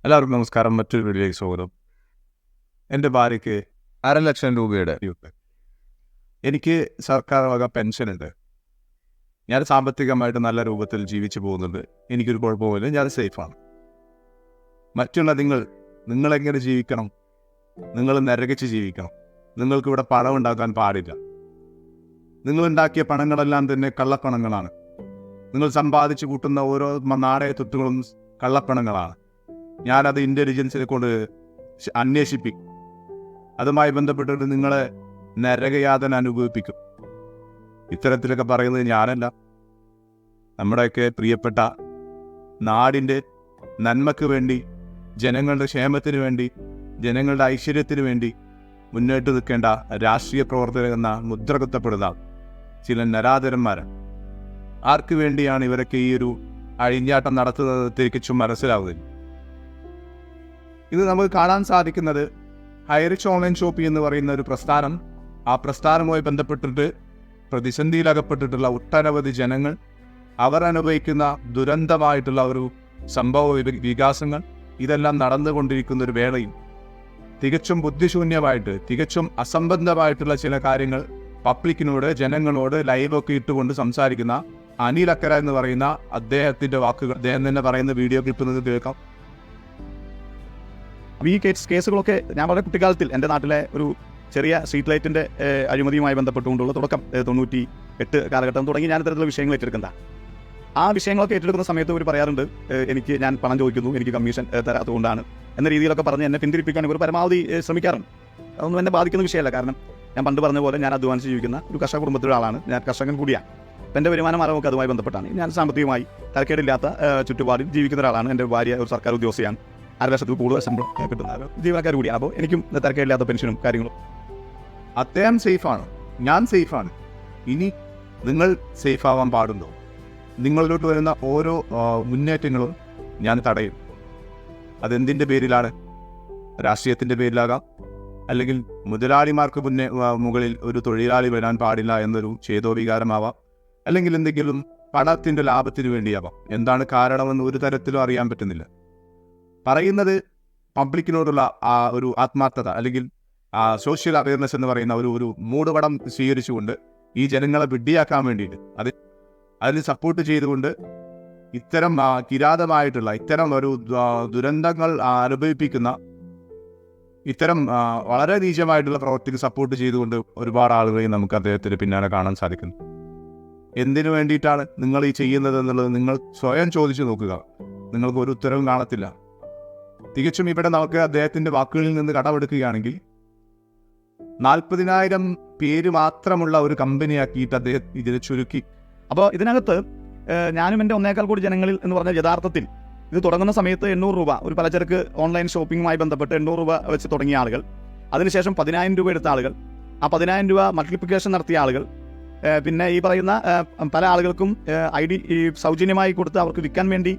എല്ലാവർക്കും നമസ്കാരം. മറ്റൊരു വീഡിയോയിലേക്ക് സ്വാഗതം. എൻ്റെ ഭാര്യയ്ക്ക് 5,00,000 രൂപയുടെ ഉണ്ട്. എനിക്ക് സർക്കാർ വക പെൻഷനുണ്ട്. ഞാൻ സാമ്പത്തികമായിട്ട് നല്ല രൂപത്തിൽ ജീവിച്ചു പോകുന്നുണ്ട്. എനിക്കൊരു കുഴപ്പമില്ല, ഞാൻ സേഫാണ്. മറ്റുള്ള നിങ്ങളെങ്ങനെ ജീവിക്കണം? നിങ്ങൾ നരകിച്ച് ജീവിക്കണം. നിങ്ങൾക്കിവിടെ പണം ഉണ്ടാക്കാൻ പാടില്ല. നിങ്ങളുണ്ടാക്കിയ പണങ്ങളെല്ലാം തന്നെ കള്ളപ്പണങ്ങളാണ്. നിങ്ങൾ സമ്പാദിച്ചു കൂട്ടുന്ന ഓരോ നാണയത്തുട്ടുകളും കള്ളപ്പണങ്ങളാണ്. ഞാനത് ഇൻ്റലിജൻസിനെ കൊണ്ട് അന്വേഷിപ്പിക്കും. അതുമായി ബന്ധപ്പെട്ടിട്ട് നിങ്ങളെ നരകയാതന അനുഭവിപ്പിക്കും. ഇത്തരത്തിലൊക്കെ പറയുന്നത് ഞാനല്ല, നമ്മുടെയൊക്കെ പ്രിയപ്പെട്ട നാടിൻ്റെ നന്മയ്ക്ക് വേണ്ടി, ജനങ്ങളുടെ ക്ഷേമത്തിന് വേണ്ടി, ജനങ്ങളുടെ ഐശ്വര്യത്തിന് വേണ്ടി മുന്നോട്ട് നിൽക്കേണ്ട രാഷ്ട്രീയ പ്രവർത്തകരെന്ന മുദ്ര കുത്തപ്പെടുന്ന ചില നരാധരന്മാരാണ്. ആർക്ക് വേണ്ടിയാണ് ഇവരൊക്കെ ഈ ഒരു അഴിഞ്ഞാട്ടം നടത്തുന്നത് തിരിച്ചും മനസ്സിലാവുന്നില്ല. ഇത് നമുക്ക് കാണാൻ സാധിക്കുന്നത് ഹൈറിച്ച് ഓൺലൈൻ ഷോപ്പിംഗ് എന്ന് പറയുന്ന ഒരു പ്രസ്ഥാനം, ആ പ്രസ്ഥാനവുമായി ബന്ധപ്പെട്ടിട്ട് പ്രതിസന്ധിയിലകപ്പെട്ടിട്ടുള്ള ഒട്ടനവധി ജനങ്ങൾ, അവർ അനുഭവിക്കുന്ന ദുരന്തമായിട്ടുള്ള ഒരു സംഭവ വികാസങ്ങൾ, ഇതെല്ലാം നടന്നുകൊണ്ടിരിക്കുന്ന ഒരു വേളയിൽ തികച്ചും ബുദ്ധിശൂന്യമായിട്ട്, തികച്ചും അസംബന്ധമായിട്ടുള്ള ചില കാര്യങ്ങൾ പബ്ലിക്കിനോട്, ജനങ്ങളോട് ലൈവൊക്കെ ഇട്ടുകൊണ്ട് സംസാരിക്കുന്ന അനിൽ അക്കര എന്ന് പറയുന്ന അദ്ദേഹത്തിൻ്റെ വാക്കുകൾ, അദ്ദേഹം തന്നെ പറയുന്ന വീഡിയോ ക്ലിപ്പ് നിങ്ങൾക്ക് കേൾക്കാം. ഈ കേസുകളൊക്കെ ഞാൻ വളരെ കുട്ടിക്കാലത്തിൽ എൻ്റെ നാട്ടിലെ ഒരു ചെറിയ സ്ട്രീറ്റ് ലൈറ്റിൻ്റെ അഴിമതിയുമായി ബന്ധപ്പെട്ടുകൊണ്ടുള്ള തുടക്കം 98 കാലഘട്ടം തുടങ്ങി ഞാൻ ഇത്തരത്തിലുള്ള വിഷയങ്ങൾ ഏറ്റെടുക്കുന്നതാണ്. ആ വിഷയങ്ങളൊക്കെ ഏറ്റെടുക്കുന്ന സമയത്ത് ഇവർ പറയാറുണ്ട്, ഞാൻ പണം ചോദിക്കുന്നു, എനിക്ക് കമ്മീഷൻ തരാത്തതുകൊണ്ടാണ് എന്ന രീതിയിലൊക്കെ പറഞ്ഞ് എന്നെ പിന്തിരിപ്പിക്കാൻ ഇവർ പരമാവധി ശ്രമിക്കാറുണ്ട്. അതൊന്നും എന്നെ ബാധിക്കുന്ന വിഷയമല്ല. കാരണം ഞാൻ പണ്ട് പറഞ്ഞ പോലെ ഞാൻ അധ്വാനിച്ച് ജീവിക്കുന്ന ഒരു കർഷക കുടുംബത്തിലെ ആളാണ്. ഞാൻ കർഷകൻ കൂടിയാണ്. അപ്പം എൻ്റെ വരുമാന മാർഗ്ഗമൊക്കെ അതുമായി ബന്ധപ്പെട്ടാണ്. ഞാൻ സാമ്പത്തികമായി തരക്കേടില്ലാത്ത ചുറ്റുപാടിൽ ജീവിക്കുന്ന ഒരാളാണ്. എൻ്റെ ഭാര്യ ഒരു സർക്കാർ ഉദ്യോഗസ്ഥയാണ്. 5,00,000 കൂടുതൽ ശമ്പളം കിട്ടുന്ന ജീവനക്കാർ കൂടിയാണ്. അപ്പോൾ എനിക്കും തരക്കേടില്ലാത്ത പെൻഷനും കാര്യങ്ങളും. അദ്ദേഹം സേഫാണ്, ഞാൻ സേഫാണ്. ഇനി നിങ്ങൾ സേഫ് ആവാൻ പാടുണ്ടോ? നിങ്ങളിലോട്ട് വരുന്ന ഓരോ മുന്നേറ്റങ്ങളും ഞാൻ തടയും. അതെന്തിൻ്റെ പേരിലാണ്? രാഷ്ട്രീയത്തിൻ്റെ പേരിലാകാം, അല്ലെങ്കിൽ മുതലാളിമാർക്ക് മുകളിൽ ഒരു തൊഴിലാളി വരാൻ പാടില്ല എന്നൊരു ചേതോവികാരമാവാം, അല്ലെങ്കിൽ എന്തെങ്കിലും പണത്തിൻ്റെ ലാഭത്തിന് വേണ്ടിയാവാം. എന്താണ് കാരണമെന്ന് ഒരു തരത്തിലും അറിയാൻ പറ്റുന്നില്ല. പറയുന്നത് പബ്ലിക്കിനോടുള്ള ആ ഒരു ആത്മാർത്ഥത, അല്ലെങ്കിൽ സോഷ്യൽ അവയർനെസ് എന്ന് പറയുന്ന ഒരു മൂടുപടം സ്വീകരിച്ചുകൊണ്ട് ഈ ജനങ്ങളെ വിഡ്ഢിയാക്കാൻ വേണ്ടിയിട്ട് അതിന് സപ്പോർട്ട് ചെയ്തുകൊണ്ട് ഇത്തരം കിരാതമായിട്ടുള്ള ഇത്തരം ഒരു ദുരന്തങ്ങൾ അനുഭവിപ്പിക്കുന്ന ഇത്തരം വളരെ നീചമായിട്ടുള്ള പ്രവൃത്തിക്ക് സപ്പോർട്ട് ചെയ്തുകൊണ്ട് ഒരുപാട് ആളുകളെയും നമുക്ക് അദ്ദേഹത്തിന് പിന്നാലെ കാണാൻ സാധിക്കുന്നു. എന്തിനു വേണ്ടിയിട്ടാണ് നിങ്ങൾ ഈ ചെയ്യുന്നത് എന്നുള്ളത് നിങ്ങൾ സ്വയം ചോദിച്ചു നോക്കുക. നിങ്ങൾക്ക് ഒരു ഉത്തരവും കാണത്തില്ല. തികച്ചും ഇവിടെ നമുക്ക് അദ്ദേഹത്തിൻ്റെ വാക്കുകളിൽ നിന്ന് കടമെടുക്കുകയാണെങ്കിൽ 40,000 പേര് മാത്രമുള്ള ഒരു കമ്പനിയാക്കിയിട്ട് അദ്ദേഹം ഇതിനെ ചുരുക്കി. അപ്പോൾ ഇതിനകത്ത് ഞാനും എൻ്റെ 1.25 കോടി ജനങ്ങളിൽ എന്ന് പറഞ്ഞാൽ യഥാർത്ഥത്തിൽ ഇത് തുടങ്ങുന്ന സമയത്ത് 800 രൂപ ഒരു പലചരക്ക് ഓൺലൈൻ ഷോപ്പിങ്ങുമായി ബന്ധപ്പെട്ട് 800 രൂപ വെച്ച് തുടങ്ങിയ ആളുകൾ, അതിനുശേഷം 10,000 രൂപ എടുത്ത ആളുകൾ, ആ 10,000 രൂപ മൾട്ടിപ്ലിക്കേഷൻ നടത്തിയ ആളുകൾ, പിന്നെ ഈ പറയുന്ന പല ആളുകൾക്കും ID സൗജന്യമായി കൊടുത്ത് അവർക്ക് വിൽക്കാൻ വേണ്ടി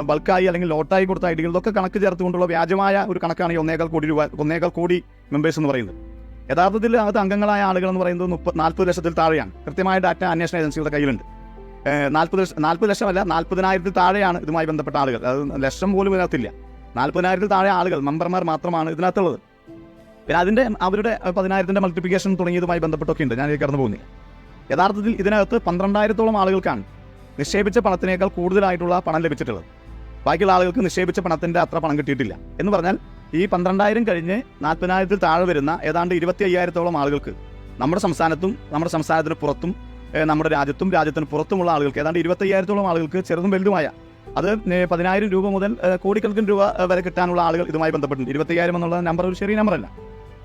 ബൾക്കായി അല്ലെങ്കിൽ ലോട്ടായി കൊടുത്ത ഐഡികൾ, ഇതൊക്കെ കണക്ക് ചേർത്തുകൊണ്ടുള്ള വ്യാജമായ ഒരു കണക്കാണ് ഈ 1.25 കോടി രൂപ, 1.25 കോടി മെമ്പേഴ്സ് എന്ന് പറയുന്നത്. യഥാർത്ഥത്തിൽ അത് അംഗങ്ങളായ ആളുകൾ എന്ന് പറയുന്നത് 40 ലക്ഷത്തിൽ താഴെയാണ്. കൃത്യമായ ഡാറ്റ അന്വേഷണ ഏജൻസികളുടെ കയ്യിലുണ്ട്. 40 ലക്ഷമല്ല, 40,000 താഴെയാണ് ഇതുമായി ബന്ധപ്പെട്ട ആളുകൾ. അത് ലക്ഷം പോലും ഇതിനകത്തില്ല. 40,000 താഴെ ആളുകൾ, മെമ്പർമാർ മാത്രമാണ് ഇതിനകത്തുള്ളത്. പിന്നെ അവരുടെ 10,000 മൾട്ടിപ്ലിക്കേഷൻ തുടങ്ങിയതുമായി ബന്ധപ്പെട്ടൊക്കെ ഉണ്ട്. ഞാൻ കടന്നു പോകുന്നില്ല. യഥാർത്ഥത്തിൽ ഇതിനകത്ത് 12,000 ആളുകൾക്കാണ് നിക്ഷേപിച്ച പണത്തിനേക്കാൾ കൂടുതലായിട്ടുള്ള പണം ലഭിച്ചിട്ടുള്ളത്. ബാക്കിയുള്ള ആളുകൾക്ക് നിക്ഷേപിച്ച പണത്തിൻ്റെ അത്ര പണം കിട്ടിയിട്ടില്ല. എന്ന് പറഞ്ഞാൽ ഈ 12,000 കഴിഞ്ഞ് 40,000 താഴെ വരുന്ന ഏതാണ്ട് 25,000 ആളുകൾക്ക് നമ്മുടെ സംസ്ഥാനത്തും നമ്മുടെ സംസ്ഥാനത്തിന് പുറത്തും നമ്മുടെ രാജ്യത്തിന് പുറത്തുമുള്ള ആളുകൾക്ക് ഏതാണ്ട് 25,000 ആളുകൾക്ക് ചെറുതും വലുതുമായ, അത് 10,000 രൂപ മുതൽ കോടിക്കണക്കിന് രൂപ വരെ കിട്ടാനുള്ള ആളുകൾ ഇതുമായി ബന്ധപ്പെട്ടുണ്ട്. 25,000 എന്നുള്ള നമ്പർ ഒരു ചെറിയ നമ്പറല്ല.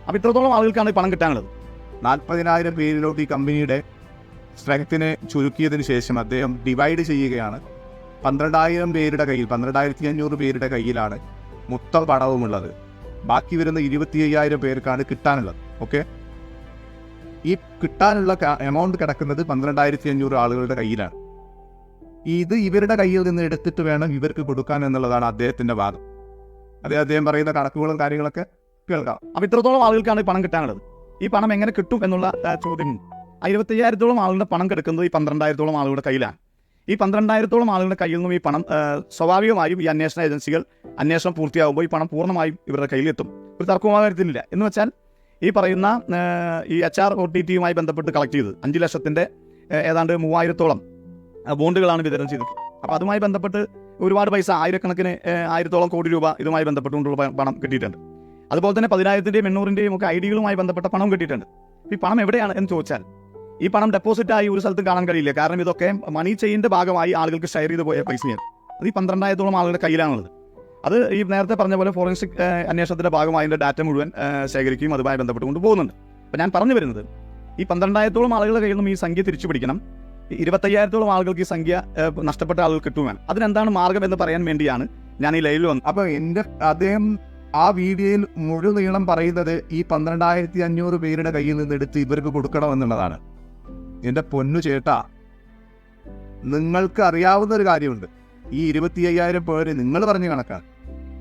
അപ്പോൾ ഇത്രത്തോളം ആളുകൾക്കാണ് പണം കിട്ടാനുള്ളത്. 40,000 പേരിലോട്ട് ഈ കമ്പനിയുടെ സ്ട്രെങ്ത്തിനെ ചുരുക്കിയതിന് ശേഷം അദ്ദേഹം ഡിവൈഡ് ചെയ്യുകയാണ്. 12,000 പേരുടെ കയ്യിൽ, 12,500 പേരുടെ കയ്യിലാണ് മൊത്തം പണവുമുള്ളത്. ബാക്കി വരുന്ന 25,000 പേർക്കാണ് കിട്ടാനുള്ളത്. ഓക്കെ, ഈ കിട്ടാനുള്ള എമൗണ്ട് കിടക്കുന്നത് 12,500 ആളുകളുടെ കയ്യിലാണ്. ഇത് ഇവരുടെ കയ്യിൽ നിന്ന് എടുത്തിട്ട് വേണം ഇവർക്ക് കൊടുക്കാൻ എന്നുള്ളതാണ് അദ്ദേഹത്തിൻ്റെ വാദം. അദ്ദേഹം പറയുന്ന കണക്കുകളും കാര്യങ്ങളൊക്കെ കേൾക്കാം. അപ്പോൾ ഇത്രത്തോളം ആളുകൾക്കാണ് പണം കിട്ടാനുള്ളത്. ഈ പണം എങ്ങനെ കിട്ടും എന്നുള്ള ചോദ്യം. 25,000 ആളുകളുടെ പണം കിടക്കുന്നത് ഈ 12,000 ആളുകളുടെ കയ്യിലാണ്. ഈ 12,000-ഓളം ആളുകളുടെ കയ്യിൽ നിന്നും ഈ പണം സ്വാഭാവികമായും ഈ അന്വേഷണ ഏജൻസികൾ അന്വേഷണം പൂർത്തിയാകുമ്പോൾ ഈ പണം പൂർണ്ണമായും ഇവരുടെ കയ്യിലെത്തും. ഒരു തർക്കവും കാര്യത്തിലില്ല. എന്ന് വെച്ചാൽ ഈ പറയുന്ന ഈ HROTTയുമായി ബന്ധപ്പെട്ട് കളക്ട് ചെയ്തത് 5 ലക്ഷത്തിൻ്റെ ഏതാണ്ട് 3000-ഓളം ബോണ്ടുകളാണ് വിതരണം ചെയ്തിട്ടുള്ളത്. അപ്പോൾ അതുമായി ബന്ധപ്പെട്ട് ഒരുപാട് പൈസ, ആയിരക്കണക്കിന് 1000-ഓളം കോടി രൂപ ഇതുമായി ബന്ധപ്പെട്ടുകൊണ്ടുള്ള പണം കിട്ടിയിട്ടുണ്ട്. അതുപോലെ തന്നെ 10,000-ൻ്റെയും 800-ൻ്റെയും ഒക്കെ ഐഡികളുമായി ബന്ധപ്പെട്ട പണം കിട്ടിയിട്ടുണ്ട്. ഈ പണം എവിടെയാണ് എന്ന് ചോദിച്ചാൽ ഈ പണം ഡെപ്പോസിറ്റായി ഒരു സ്ഥലത്തും കാണാൻ കഴിയില്ല. കാരണം ഇതൊക്കെ മണി ചെയിൻ്റെ ഭാഗമായി ആളുകൾക്ക് ഷെയർ ചെയ്ത് പോയ പൈസയാണ്. അത് ഈ 12,000-ഓളം ആളുകളുടെ കയ്യിലാണുള്ളത്. അത് ഈ നേരത്തെ പറഞ്ഞ പോലെ ഫോറൻസിക് അന്വേഷണത്തിൻ്റെ ഭാഗമായി അതിൻ്റെ ഡാറ്റ മുഴുവൻ ശേഖരിക്കുകയും അതുമായി ബന്ധപ്പെട്ടുകൊണ്ട് പോകുന്നുണ്ട്. അപ്പോൾ ഞാൻ പറഞ്ഞു വരുന്നത് ഈ 12,000-ഓളം ആളുകളുടെ കയ്യിൽ നിന്നും ഈ സംഖ്യ തിരിച്ചു പിടിക്കണം. 25,000-ഓളം ആളുകൾക്ക് ഈ സംഖ്യ നഷ്ടപ്പെട്ട ആളുകൾ കിട്ടുവാൻ അതിനെന്താണ് മാർഗം എന്ന് പറയാൻ വേണ്ടിയാണ് ഞാൻ ഈ ലൈവിൽ വന്നത്. അപ്പോൾ അദ്ദേഹം ആ വീഡിയോയിൽ മുഴുനീളം പറയുന്നത് ഈ 12,500 പേരുടെ കയ്യിൽ നിന്ന് എടുത്ത് ഇവർക്ക് കൊടുക്കണമെന്നുള്ളതാണ്. എൻ്റെ പൊന്നു ചേട്ടാ, നിങ്ങൾക്ക് അറിയാവുന്ന ഒരു കാര്യമുണ്ട്. ഈ 25,000 പേര് നിങ്ങൾ പറഞ്ഞ കണക്കാണ്.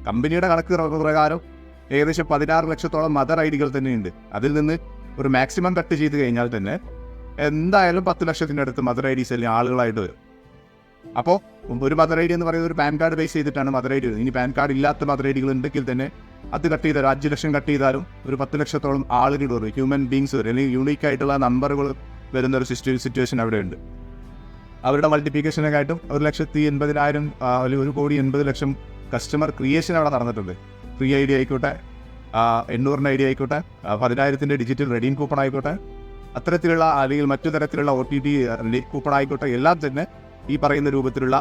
കമ്പനിയുടെ കണക്ക് പ്രകാരം ഏകദേശം 16 ലക്ഷത്തോളം മദർ ഐഡികൾ തന്നെയുണ്ട്. അതിൽ നിന്ന് ഒരു മാക്സിമം കട്ട് ചെയ്ത് കഴിഞ്ഞാൽ തന്നെ എന്തായാലും 10 ലക്ഷത്തിൻ്റെ അടുത്ത് മദർ ഐ ഡീസ് അല്ലെങ്കിൽ ആളുകളായിട്ട് വരും. അപ്പോൾ ഒരു മദർ ഐ ഡി എന്ന് പറയുന്നത് ഒരു പാൻ കാർഡ് ബേസ് ചെയ്തിട്ടാണ് മദർ ഐ ഡി വരുന്നത്. ഇനി പാൻ കാർഡ് ഇല്ലാത്ത മദർ ഐ ഡികൾ ഉണ്ടെങ്കിൽ തന്നെ അത് കട്ട് ചെയ്താലും 5 ലക്ഷം കട്ട് ചെയ്താലും ഒരു 10 ലക്ഷത്തോളം ആളുകൾ വരും, ഹ്യൂമൻ ബീങ്സ് വരും, അല്ലെങ്കിൽ യൂണീക്ക് ആയിട്ടുള്ള നമ്പറുകൾ വരുന്ന ഒരു സിറ്റുവേഷൻ അവിടെ ഉണ്ട്. അവരുടെ മൾട്ടിപ്ലിക്കേഷനൊക്കെ ആയിട്ടും 1,80,000 അല്ലെങ്കിൽ 1,80,00,000 കസ്റ്റമർ ക്രിയേഷൻ അവിടെ നടന്നിട്ടുണ്ട്. ഫ്രീ ഐ ഡി ആയിക്കോട്ടെ, 800 ഐ ഡി ആയിക്കോട്ടെ, 10,000 ഡിജിറ്റൽ റെഡീം കൂപ്പൺ ആയിക്കോട്ടെ, അത്തരത്തിലുള്ള അല്ലെങ്കിൽ മറ്റു തരത്തിലുള്ള OTT കൂപ്പൺ ആയിക്കോട്ടെ, എല്ലാം തന്നെ ഈ പറയുന്ന രൂപത്തിലുള്ള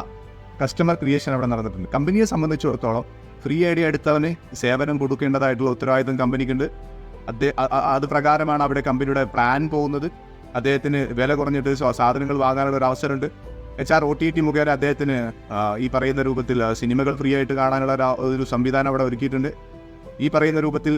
കസ്റ്റമർ ക്രിയേഷൻ അവിടെ നടന്നിട്ടുണ്ട്. കമ്പനിയെ സംബന്ധിച്ചിടത്തോളം ഫ്രീ ഐ ഡി എടുത്തവന് സേവനം കൊടുക്കേണ്ടതായിട്ടുള്ള ഉത്തരവാദിത്വം കമ്പനിക്കുണ്ട്. അത് പ്രകാരമാണ് അവിടെ കമ്പനിയുടെ പ്ലാൻ പോകുന്നത്. അദ്ദേഹത്തിന് വില കുറഞ്ഞിട്ട് സാധനങ്ങൾ വാങ്ങാനുള്ള ഒരു അവസരമുണ്ട്. HROTT മുഖേന അദ്ദേഹത്തിന് ഈ പറയുന്ന രൂപത്തിൽ സിനിമകൾ ഫ്രീ ആയിട്ട് കാണാനുള്ള ഒരു സംവിധാനം അവിടെ ഒരുക്കിയിട്ടുണ്ട്. ഈ പറയുന്ന രൂപത്തിൽ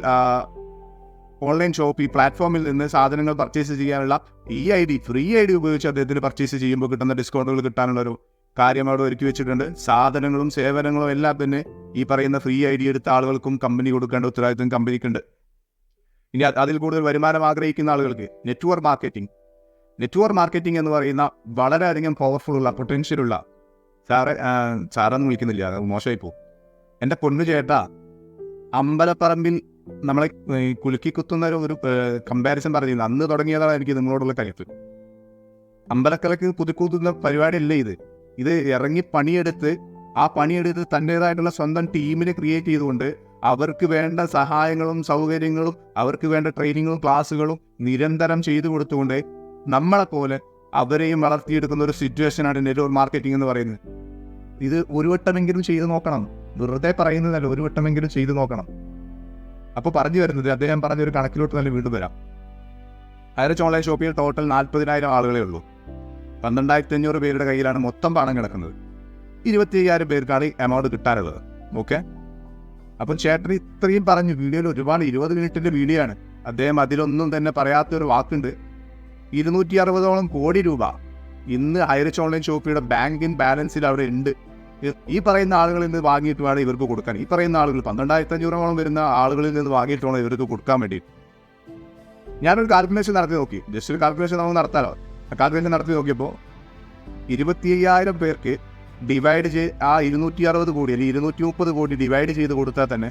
ഓൺലൈൻ ഷോപ്പ് ഈ പ്ലാറ്റ്ഫോമിൽ നിന്ന് സാധനങ്ങൾ പർച്ചേസ് ചെയ്യാനുള്ള ഈ ഫ്രീ ഐ ഡി ഉപയോഗിച്ച് അദ്ദേഹത്തിന് പർച്ചേസ് ചെയ്യുമ്പോൾ കിട്ടുന്ന ഡിസ്കൗണ്ടുകൾ കിട്ടാനുള്ളൊരു കാര്യം അവിടെ ഒരുക്കി വെച്ചിട്ടുണ്ട്. സാധനങ്ങളും സേവനങ്ങളും എല്ലാം തന്നെ ഈ പറയുന്ന ഫ്രീ ഐ ഡി എടുത്ത ആളുകൾക്കും കമ്പനി കൊടുക്കേണ്ട ഉത്തരവാദിത്വം കമ്പനിക്കുണ്ട്. ഇനി അതിൽ കൂടുതൽ വരുമാനം ആഗ്രഹിക്കുന്ന ആളുകൾക്ക് നെറ്റ്വർക്ക് മാർക്കറ്റിംഗ് എന്ന് പറയുന്ന വളരെയധികം പവർഫുള്ള പൊട്ടൻഷ്യലുള്ള സാറൊന്നും വിളിക്കുന്നില്ല, മോശമായി പോകും. എൻ്റെ പൊന്നു ചേട്ടാ, അമ്പലപ്പറമ്പിൽ നമ്മളെ കുലുക്കി കുത്തുന്ന ഒരു കമ്പാരിസൺ പറഞ്ഞിരുന്നു. അന്ന് തുടങ്ങിയതാണ് എനിക്ക് നിങ്ങളോടുള്ള കരുത്ത്. അമ്പലക്കലക്ക് പുതുക്കുന്ന പരിപാടിയല്ല ഇത് ഇറങ്ങി പണിയെടുത്ത് തൻ്റേതായിട്ടുള്ള സ്വന്തം ടീമിനെ ക്രിയേറ്റ് ചെയ്തുകൊണ്ട് അവർക്ക് വേണ്ട സഹായങ്ങളും സൗകര്യങ്ങളും അവർക്ക് വേണ്ട ട്രെയിനിങ്ങും ക്ലാസ്സുകളും നിരന്തരം ചെയ്തു കൊടുത്തുകൊണ്ട് നമ്മളെപ്പോലെ അവരെയും വളർത്തിയെടുക്കുന്ന ഒരു സിറ്റുവേഷനാണ് നെറ്റ്വർക്ക് മാർക്കറ്റിംഗ് എന്ന് പറയുന്നത്. ഇത് ഒരു വട്ടമെങ്കിലും ചെയ്തു നോക്കണം. വെറുതെ പറയുന്നതല്ല, ഒരു വട്ടമെങ്കിലും ചെയ്തു നോക്കണം. അപ്പോൾ പറഞ്ഞു വരുന്നത്, അദ്ദേഹം പറഞ്ഞൊരു കണക്കിലോട്ട് തന്നെ വീണ്ടും വരാം. ഹൈറിച്ച് ഓൺലൈൻ ഷോപ്പിൽ ടോട്ടൽ 40,000 ആളുകളേ ഉള്ളൂ. 12,500 പേരുടെ കയ്യിലാണ് മൊത്തം പണം കിടക്കുന്നത്. 25,000 പേർക്കാണ് എമൗണ്ട് കിട്ടാനുള്ളത്. ഓക്കെ, അപ്പം ചേട്ടൻ ഇത്രയും പറഞ്ഞു. വീഡിയോയിൽ ഒരുപാട് 20 മിനിറ്റിൻ്റെ വീഡിയോ ആണ്. അദ്ദേഹം അതിലൊന്നും തന്നെ പറയാത്തൊരു വാക്കുണ്ട്. 260ഓളം കോടി രൂപ ഇന്ന് ഹൈറിച്ച് ഓൺലൈൻ ഷോപ്പിയുടെ ബാങ്കിൻ ബാലൻസിൽ അവിടെ ഉണ്ട്. ഈ പറയുന്ന ആളുകളിൽ നിന്ന് വാങ്ങിയിട്ട് വേണം ഇവർക്ക് കൊടുക്കാൻ. ഈ പറയുന്ന ആളുകൾ 12,500ഓളം വരുന്ന ആളുകളിൽ നിന്ന് വാങ്ങിയിട്ട് വേണം ഇവർക്ക് കൊടുക്കാൻ വേണ്ടി. ഞാനൊരു കാൽക്കുലേഷൻ നടത്തി നോക്കി. ജസ്റ്റ് ഒരു കാൽക്കുലേഷൻ നമുക്ക് നടത്താമല്ലോ. കാൽക്കുലേഷൻ നടത്തി നോക്കിയപ്പോൾ 25,000 പേർക്ക് ഡിവൈഡ് ചെയ്ത് ആ 260 കോടി അല്ലെങ്കിൽ 230 കോടി ഡിവൈഡ് ചെയ്ത് കൊടുത്താൽ തന്നെ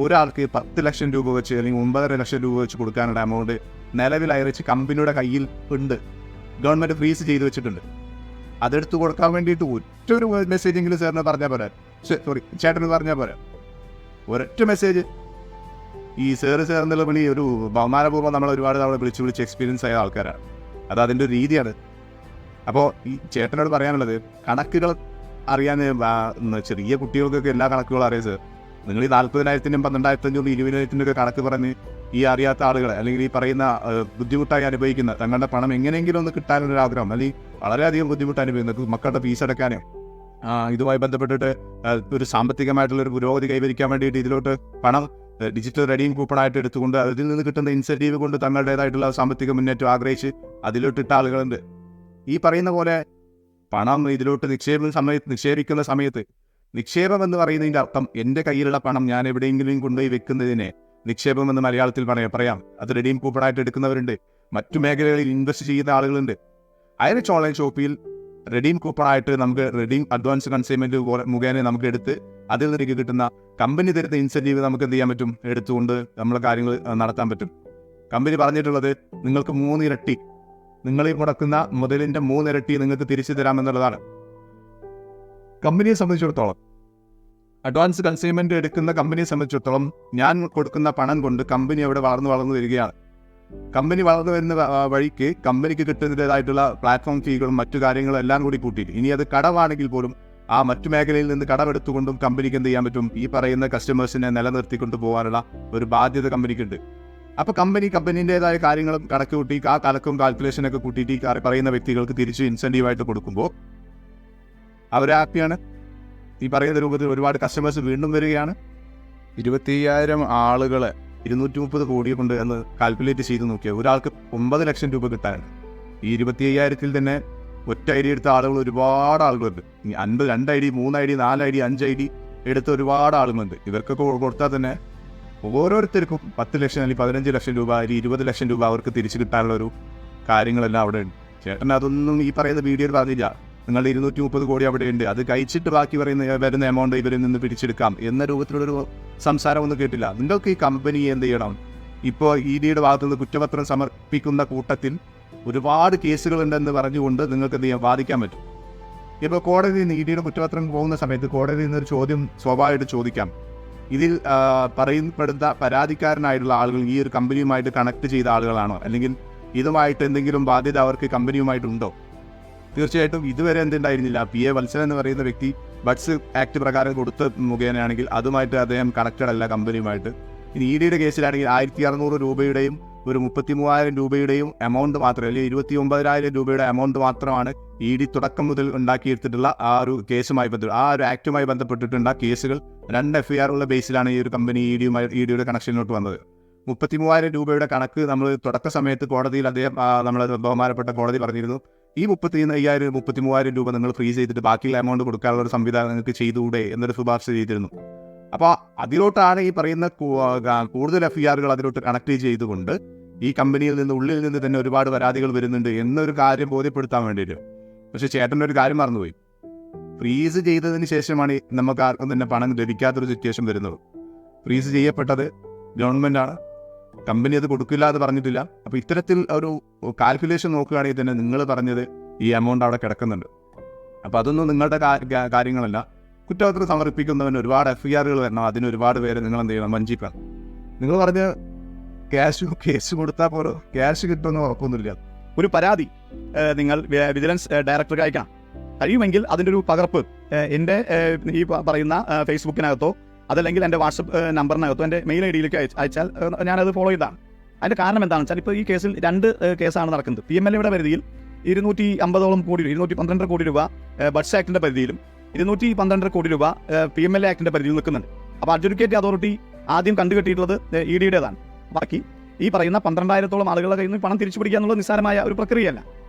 ഒരാൾക്ക് 10 ലക്ഷം രൂപ വെച്ച് അല്ലെങ്കിൽ 9.5 ലക്ഷം രൂപ വെച്ച് കൊടുക്കാനുള്ള എമൗണ്ട് നിലവിൽ ഹൈറിച്ച് കമ്പനിയുടെ കയ്യിൽ ഉണ്ട്. ഗവൺമെൻറ് ഫ്രീസ് ചെയ്ത് വെച്ചിട്ടുണ്ട്. അതെടുത്ത് കൊടുക്കാൻ വേണ്ടിയിട്ട് ഒറ്റൊരു മെസ്സേജെങ്കിലും സാറിന് പറഞ്ഞാൽ പോരാ. ചേട്ടന് പറഞ്ഞാൽ പോരാ. ഒരൊറ്റ മെസ്സേജ്. ഈ സാർ എന്നുള്ള വിളി ഒരു ബഹുമാനപൂർവ്വം നമ്മൾ ഒരുപാട് തവണ വിളിച്ച് എക്സ്പീരിയൻസ് ആയ ആൾക്കാരാണ്. അത് അതിൻ്റെ ഒരു രീതിയാണ്. അപ്പോൾ ഈ ചേട്ടനോട് പറയാനുള്ളത്, കണക്കുകൾ അറിയാൻ ചെറിയ കുട്ടികൾക്കൊക്കെ എല്ലാ കണക്കുകളും അറിയാം സാർ. നിങ്ങൾ ഈ 40,000-നും 12,500-നും 20,000-നും കണക്ക് പറഞ്ഞ് ഈ അറിയാത്ത ആളുകളെ അല്ലെങ്കിൽ ഈ പറയുന്ന ബുദ്ധിമുട്ടായി അനുഭവിക്കുന്ന തങ്ങളുടെ പണം എങ്ങനെയെങ്കിലും ഒന്ന് കിട്ടാനൊരു ആഗ്രഹം, അല്ലെങ്കിൽ വളരെയധികം ബുദ്ധിമുട്ട് അനുഭവിക്കുന്നത് മക്കളുടെ ഫീസ് അടയ്ക്കാനും ഇതുമായി ബന്ധപ്പെട്ടിട്ട് ഒരു സാമ്പത്തികമായിട്ടുള്ളൊരു പുരോഗതി കൈവരിക്കാൻ വേണ്ടിയിട്ട് ഇതിലോട്ട് പണം ഡിജിറ്റൽ റെഡീം കൂപ്പണായിട്ട് എടുത്തുകൊണ്ട് അതിൽ നിന്ന് കിട്ടുന്ന ഇൻസെൻറ്റീവ് കൊണ്ട് തങ്ങളുടേതായിട്ടുള്ള സാമ്പത്തിക മുന്നേറ്റം ആഗ്രഹിച്ച് അതിലോട്ടിട്ട ആളുകളുണ്ട്. ഈ പറയുന്ന പോലെ പണം ഇതിലോട്ട് നിക്ഷേപിക്കുന്ന സമയത്ത് നിക്ഷേപം എന്ന് പറയുന്നതിൻ്റെ അർത്ഥം എൻ്റെ കയ്യിലുള്ള പണം ഞാൻ എവിടെയെങ്കിലും കൊണ്ടുപോയി വെക്കുന്നതിനെ നിക്ഷേപം എന്ന് മലയാളത്തിൽ പറയാം. അത് റെഡീം കൂപ്പണായിട്ട് എടുക്കുന്നവരുണ്ട്. മറ്റു മേഖലകളിൽ ഇൻവെസ്റ്റ് ചെയ്യുന്ന ആളുകളുണ്ട്. ഹൈറിച്ച് ഓൺലൈൻ ഷോപ്പിൽ റെഡീം കൂപ്പണായിട്ട് നമുക്ക് റെഡീം അഡ്വാൻസ് കൺസൈൻമെൻറ്റ് മുഖേന നമുക്ക് എടുത്ത് അതിൽ നിന്ന് കിട്ടുന്ന കമ്പനി തരുന്ന ഇൻസെൻറ്റീവ് നമുക്ക് എന്ത് ചെയ്യാൻ പറ്റും, എടുത്തുകൊണ്ട് നമ്മളെ കാര്യങ്ങൾ നടത്താൻ പറ്റും. കമ്പനി പറഞ്ഞിട്ടുള്ളത് നിങ്ങൾക്ക് 3 ഇരട്ടി, നിങ്ങൾ മുടക്കുന്ന മുതലിൻ്റെ 3 ഇരട്ടി നിങ്ങൾക്ക് തിരിച്ചു തരാമെന്നുള്ളതാണ്. കമ്പനിയെ സംബന്ധിച്ചിടത്തോളം, അഡ്വാൻസ് കൺസൈൻമെൻറ്റ് എടുക്കുന്ന കമ്പനിയെ സംബന്ധിച്ചിടത്തോളം ഞാൻ കൊടുക്കുന്ന പണം കൊണ്ട് കമ്പനി അവിടെ വളർന്നു വരികയാണ്. കമ്പനി വളർന്നു വരുന്ന വഴിക്ക് കമ്പനിക്ക് കിട്ടുന്നതായിട്ടുള്ള പ്ലാറ്റ്ഫോം ഫീകളും മറ്റു കാര്യങ്ങളും എല്ലാം കൂടി കൂട്ടിയിട്ട്, ഇനി അത് കടമാണെങ്കിൽ പോലും ആ മറ്റു മേഖലയിൽ നിന്ന് കടമെടുത്തുകൊണ്ടും കമ്പനിക്ക് എന്ത് ചെയ്യാൻ പറ്റും, ഈ പറയുന്ന കസ്റ്റമേഴ്സിനെ നിലനിർത്തിക്കൊണ്ട് പോകാനുള്ള ഒരു ബാധ്യത കമ്പനിക്കുണ്ട്. അപ്പോൾ കമ്പനീൻ്റെതായ കാര്യങ്ങളും കണക്ക് കൂട്ടി ആ കണക്കും കാൽക്കുലേഷനൊക്കെ കൂട്ടിയിട്ട് ഈ പറയുന്ന വ്യക്തികൾക്ക് തിരിച്ച് ഇൻസെൻറ്റീവായിട്ട് കൊടുക്കുമ്പോൾ അവർ ഹാപ്പിയാണ്. ഈ പറയുന്ന രൂപത്തിൽ ഒരുപാട് കസ്റ്റമേഴ്സ് വീണ്ടും വരികയാണ്. 25,000 ആളുകളെ 230 കോടി കൊണ്ട് എന്ന് കാൽക്കുലേറ്റ് ചെയ്ത് നോക്കിയാൽ ഒരാൾക്ക് 9 ലക്ഷം രൂപ കിട്ടാനുണ്ട്. ഈ 25,000-ൽ തന്നെ ഒറ്റ ഐ ഡി എടുത്ത ആളുകൾ ഒരുപാട് ആളുകളുണ്ട്. 50, 2 ID, 3 ID, 4 ID, 5 ID എടുത്ത ഒരുപാട് ആളുകളുണ്ട്. ഇവർക്കൊക്കെ കൊടുത്താൽ തന്നെ ഓരോരുത്തർക്കും 10 ലക്ഷം അല്ലെങ്കിൽ 15 ലക്ഷം രൂപ അല്ലെങ്കിൽ 20 ലക്ഷം രൂപ അവർക്ക് തിരിച്ചു കിട്ടാനുള്ള ഒരു കാര്യങ്ങളെല്ലാം അവിടെ ഉണ്ട്. ചേട്ടൻ അതൊന്നും ഈ പറയുന്ന വീഡിയോയിൽ പറഞ്ഞില്ല. നിങ്ങളുടെ 230 കോടി അവിടെ ഉണ്ട്, അത് കഴിച്ചിട്ട് ബാക്കി വരുന്ന എമൗണ്ട് ഇവരിൽ നിന്ന് പിടിച്ചെടുക്കാം എന്ന രൂപത്തിലുള്ളൊരു സംസാരം ഒന്നും കേട്ടില്ല. നിങ്ങൾക്ക് ഈ കമ്പനി എന്ത് ചെയ്യണം, ഇപ്പോൾ EDയുടെ ഭാഗത്തുനിന്ന് കുറ്റപത്രം സമർപ്പിക്കുന്ന കൂട്ടത്തിൽ ഒരുപാട് കേസുകളുണ്ടെന്ന് പറഞ്ഞുകൊണ്ട് നിങ്ങൾക്ക് എന്ത് ചെയ്യാൻ വാദിക്കാൻ പറ്റും. ഇപ്പോൾ കോടതിയിൽ നിന്ന് EDയുടെ കുറ്റപത്രം പോകുന്ന സമയത്ത് കോടതിയിൽ നിന്നൊരു ചോദ്യം സ്വാഭാവികമായിട്ട് ചോദിക്കാം. ഇതിൽ പറയപ്പെടുന്ന പരാതിക്കാരനായിട്ടുള്ള ആളുകൾ ഈ ഒരു കമ്പനിയുമായിട്ട് കണക്ട് ചെയ്ത ആളുകളാണോ, അല്ലെങ്കിൽ ഇതുമായിട്ട് എന്തെങ്കിലും ബാധ്യത അവർക്ക് കമ്പനിയുമായിട്ടുണ്ടോ? തീർച്ചയായിട്ടും ഇതുവരെ എന്തുണ്ടായിരുന്നില്ല. PA വത്സൻ എന്ന് പറയുന്ന വ്യക്തി ബഡ്സ് ആക്ട് പ്രകാരം കൊടുത്ത മുഖേനയാണെങ്കിൽ അതുമായിട്ട് അദ്ദേഹം കണക്റ്റഡ് അല്ല കമ്പനിയുമായിട്ട്. ഇനി EDയുടെ കേസിലാണെങ്കിൽ 1,600 രൂപയുടെയും ഒരു 33,000 രൂപയുടെയും എമൗണ്ട് മാത്രമേ, അല്ലെങ്കിൽ 29,000 രൂപയുടെ എമൗണ്ട് മാത്രമാണ് ED തുടക്കം മുതൽ ഉണ്ടാക്കിയെടുത്തിട്ടുള്ള ആ ഒരു കേസുമായി ആ ഒരു ആക്റ്റുമായി ബന്ധപ്പെട്ടിട്ടുള്ള കേസുകൾ 2 FIR ഉള്ള ബേസിലാണ് ഈ ഒരു കമ്പനി EDയുടെ കണക്ഷനിലോട്ട് വന്നത്. 33,000 രൂപയുടെ കണക്ക് നമ്മൾ തുടക്ക സമയത്ത് കോടതിയിൽ അദ്ദേഹം നമ്മളെ ബഹുമാനപ്പെട്ട കോടതി പറഞ്ഞിരുന്നു, ഈ 35,000 33,000 രൂപ നിങ്ങൾ ഫ്രീസ് ചെയ്തിട്ട് ബാക്കിയുള്ള എമൗണ്ട് കൊടുക്കാനുള്ള ഒരു സംവിധാനം നിങ്ങൾക്ക് ചെയ്തുകൂടെ എന്നൊരു ശുപാർശ ചെയ്തിരുന്നു. അപ്പോൾ അതിലോട്ടാണ് ഈ പറയുന്ന കൂടുതൽ FIRകൾ അതിലോട്ട് കണക്ട് ചെയ്തുകൊണ്ട് ഈ കമ്പനിയിൽ നിന്ന് ഉള്ളിൽ നിന്ന് തന്നെ ഒരുപാട് പരാതികൾ വരുന്നുണ്ട് എന്നൊരു കാര്യം ബോധ്യപ്പെടുത്താൻ വേണ്ടിയിട്ട്. പക്ഷേ ചേട്ടൻ്റെ ഒരു കാര്യം മറന്നുപോയി. ഫ്രീസ് ചെയ്തതിന് ശേഷമാണ് നമുക്ക് ആർക്കും തന്നെ പണം ലഭിക്കാത്തൊരു സിറ്റുവേഷൻ വരുന്നത്. ഫ്രീസ് ചെയ്യപ്പെട്ടത് ഗവൺമെൻറ്റാണ്, കമ്പനി അത് കൊടുക്കില്ല എന്ന് പറഞ്ഞിട്ടില്ല. അപ്പോൾ ഇത്തരത്തിൽ ഒരു കാൽക്കുലേഷൻ നോക്കുകയാണെങ്കിൽ തന്നെ നിങ്ങൾ പറഞ്ഞത് ഈ എമൗണ്ട് അവിടെ കിടക്കുന്നുണ്ട്. അപ്പോൾ അതൊന്നും നിങ്ങളുടെ കാര്യങ്ങളല്ല. കുറ്റപത്രം സമർപ്പിക്കുന്നവന് ഒരുപാട് FIRകൾ വരണം, അതിന് ഒരുപാട് പേര് നിങ്ങൾ എന്ത് ചെയ്യണം, വഞ്ചിക്കണം. നിങ്ങൾ പറഞ്ഞ കേസ് കൊടുത്താൽ പോലും ക്യാഷ് കിട്ടുമെന്ന് ഉറപ്പൊന്നുമില്ല. ഒരു പരാതി നിങ്ങൾ വിജിലൻസ് ഡയറക്ടർക്ക് അയക്കണം. കഴിയുമെങ്കിൽ അതിൻ്റെ ഒരു പകർപ്പ് എൻ്റെ ഈ പറയുന്ന ഫേസ്ബുക്കിനകത്തോ അതല്ലെങ്കിൽ എൻ്റെ വാട്സപ്പ് നമ്പറിനകത്തോ എൻ്റെ മെയിൽ IDയിലേക്ക് അയച്ചാൽ ഞാനത് ഫോളോ ചെയ്താണ്. അതിൻ്റെ കാരണം എന്താണെന്ന് വെച്ചാൽ ഇപ്പോൾ ഈ കേസിൽ 2 കേസാണ് നടക്കുന്നത്. PMLAയുടെ പരിധിയിൽ 250 കോടി 212 കോടി രൂപ ബഡ്സ് ആക്ടിൻ്റെ പരിധിയിലും 212 കോടി രൂപ PMLA ആക്ടിൻ്റെ പരിധിയിൽ നിൽക്കുന്നുണ്ട്. അപ്പോൾ അഡ്ജുഡിക്കേറ്റ് അതോറിറ്റി ആദ്യം കണ്ടുകെട്ടിയിട്ടുള്ളത് EDയുടേതാണ്. ബാക്കി ഈ പറയുന്ന 12,000-ഓളം ആളുകളുടെ കയ്യിൽ നിന്ന് പണം തിരിച്ചു പിടിക്കുക എന്നുള്ളത് നിസ്സാരമായ ഒരു പ്രക്രിയയല്ല.